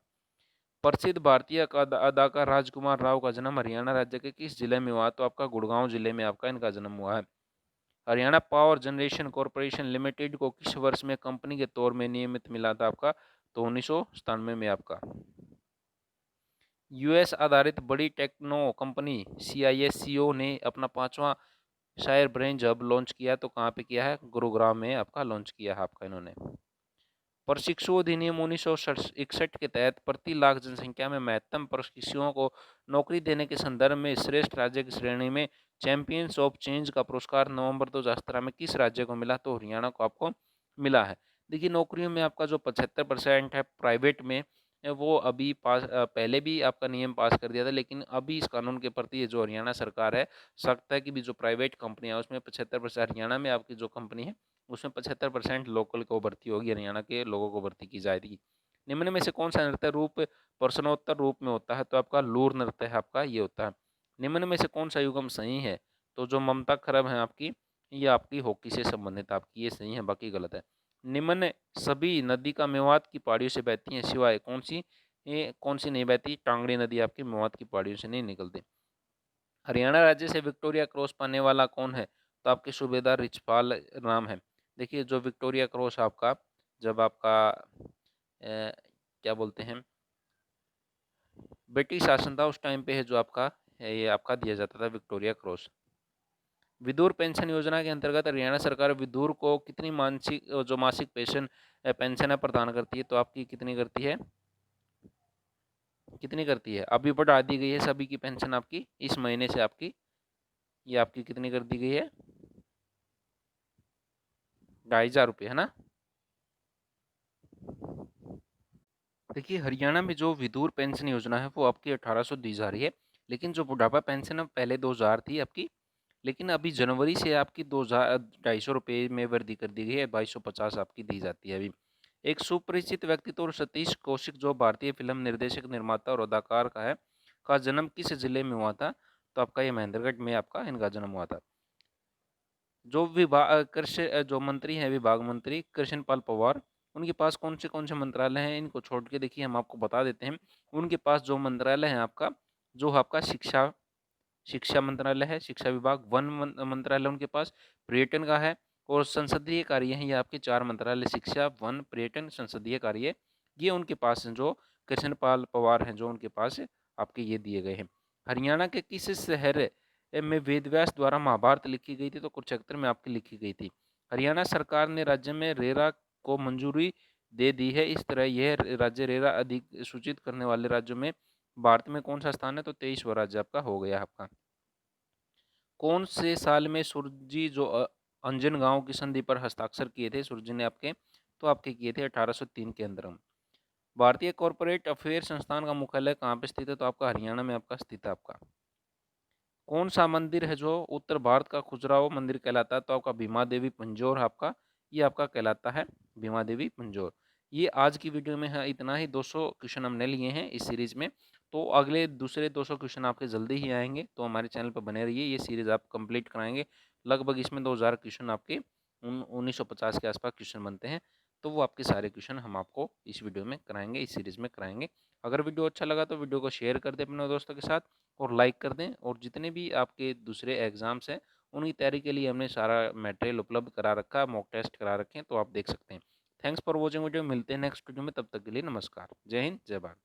प्रसिद्ध भारतीय अदाकार राजकुमार राव का जन्म हरियाणा राज्य के किस जिले में हुआ? तो आपका गुड़गांव जिले में आपका इनका जन्म हुआ है। Haryana power generation corporation limited को किस वर्ष में कंपनी के तौर में नियमित मिला था आपका? तो 1997 में आपका। यूएस आधारित बड़ी टेक्नो कंपनी CISCO ने अपना 5वां शायर ब्रेंज हब लॉन्च किया, तो कहाँ पे किया है? गुरुग्राम में आपका लॉन्च किया है आपका इन्होंने। प्रशिक्षु अधिनियम 1961 के तहत प्रति लाख जनसंख्या में महत्तम प्रशिक्षुओं को नौकरी देने के संदर्भ में श्रेष्ठ राज्य की श्रेणी में चैंपियंस ऑफ चेंज का पुरस्कार नवंबर 2017 में किस राज्य को मिला? तो हरियाणा को आपको मिला है। देखिए, नौकरियों में आपका जो 75% है प्राइवेट में, वो अभी पहले भी आपका नियम पास कर दिया था, लेकिन अभी इस कानून के प्रति ये जो हरियाणा सरकार है सख्त है कि भी जो प्राइवेट कंपनियां उसमें 75%, हरियाणा में आपकी जो कंपनी है उसमें 75% लोकल को भर्ती होगी, हरियाणा के लोगों को भर्ती की जाएगी। निम्न में से कौन सा नृत्य रूप प्रश्नोत्तर रूप में होता है? तो आपका लूर नृत्य है आपका ये होता है। निम्न में से कौन सा युग्म सही है? तो जो ममता खरब है आपकी, ये आपकी हॉकी से संबंधित आपकी ये सही है, बाकी गलत है। निम्न सभी नदी का मेवात की पहाड़ियों से बहती है सिवाय कौन सी? ये कौन सी नहीं बहती? टांगड़ी नदी आपकी मेवात की पहाड़ियों से नहीं निकलती। हरियाणा राज्य से विक्टोरिया क्रॉस पाने वाला कौन है? तो आपके सूबेदार रिछपाल राम है। देखिए, जो विक्टोरिया क्रॉस आपका जब आपका क्या बोलते हैं, ब्रिटिश शासन था उस टाइम पे है जो आपका ये आपका दिया जाता था विक्टोरिया क्रॉस। विधुर पेंशन योजना के अंतर्गत हरियाणा सरकार विधुर को कितनी मासिक पेंशन प्रदान करती है? तो आपकी कितनी करती है? कितनी करती है? अभी बढ़ा दी गई है सभी की पेंशन आपकी इस महीने से आपकी, ये आपकी कितनी कर दी गई है? 2,500 रुपये है ना। देखिए, हरियाणा में जो विधुर पेंशन योजना है वो आपकी 1800 दी जा रही है, लेकिन जो बुढ़ापा पेंशन है पहले 2000 थी आपकी, लेकिन अभी जनवरी से आपकी 2,500 रुपये में वृद्धि कर दी गई है, 2250 आपकी दी जाती है अभी। एक सुपरिचित व्यक्तित्व और सतीश कौशिक जो भारतीय फिल्म निर्देशक, निर्माता और अदाकार का जन्म किस जिले में हुआ था? तो आपका ये महेंद्रगढ़ में आपका इनका जन्म हुआ था। जो कृषि जो मंत्री हैं, विभाग मंत्री कृष्णपाल पवार, उनके पास कौन से मंत्रालय हैं? इनको छोड़ के देखिए हम आपको बता देते हैं। उनके पास जो मंत्रालय है आपका, जो आपका शिक्षा शिक्षा मंत्रालय है, शिक्षा विभाग, वन मंत्रालय उनके पास, पर्यटन का है, और संसदीय कार्य है। ये आपके 4 मंत्रालय शिक्षा, वन, पर्यटन, संसदीय कार्य, ये उनके पास हैं जो कृष्णपाल पवार हैं, जो उनके पास आपके ये दिए गए हैं। हरियाणा के किस शहर में वेदव्यास द्वारा महाभारत लिखी गई थी? तो कुरुक्षेत्र में आपकी लिखी गई थी। हरियाणा सरकार ने राज्य में रेरा को मंजूरी दे दी है। इस तरह यह राज्य रेरा अधिसूचित करने वाले राज्यों में भारत में कौन सा स्थान है? तो 23वां राज्य आपका हो गया आपका। कौन से साल में सुरजी जो अंजन गांव की संधि पर हस्ताक्षर किए थे सुरजी ने आपके? तो आपके किए थे 1803 के अंदर। भारतीय कॉर्पोरेट अफेयर संस्थान का मुख्यालय कहाँ पे स्थित है? तो आपका हरियाणा में आपका स्थित है आपका। कौन सा मंदिर है जो उत्तर भारत का खजुराहो मंदिर कहलाता है? तो आपका भीमा देवी पंजोर आपका, ये आपका कहलाता है भीमा देवी पंजोर। ये आज की वीडियो में है इतना ही। 200 क्वेश्चन हमने लिए हैं इस सीरीज में, तो अगले दूसरे 200 क्वेश्चन आपके जल्दी ही आएंगे, तो हमारे चैनल पर बने रहिए। ये सीरीज आप कंप्लीट कराएंगे, लगभग इसमें 2000 क्वेश्चन आपके 1950 के आसपास क्वेश्चन बनते हैं, तो वो आपके सारे क्वेश्चन हम आपको इस वीडियो में कराएंगे, इस सीरीज में कराएंगे। अगर वीडियो अच्छा लगा तो वीडियो को शेयर कर दें अपने दोस्तों के साथ और लाइक कर दें, और जितने भी आपके दूसरे एग्जाम्स हैं उनकी तैयारी के लिए हमने सारा मटेरियल उपलब्ध करा रखा है, मॉक टेस्ट करा रखे हैं, तो आप देख सकते हैं। Thanks for watching video. मिलते हैं नेक्स्ट वीडियो में, तब तक के लिए नमस्कार। जय हिंद, जय भारत।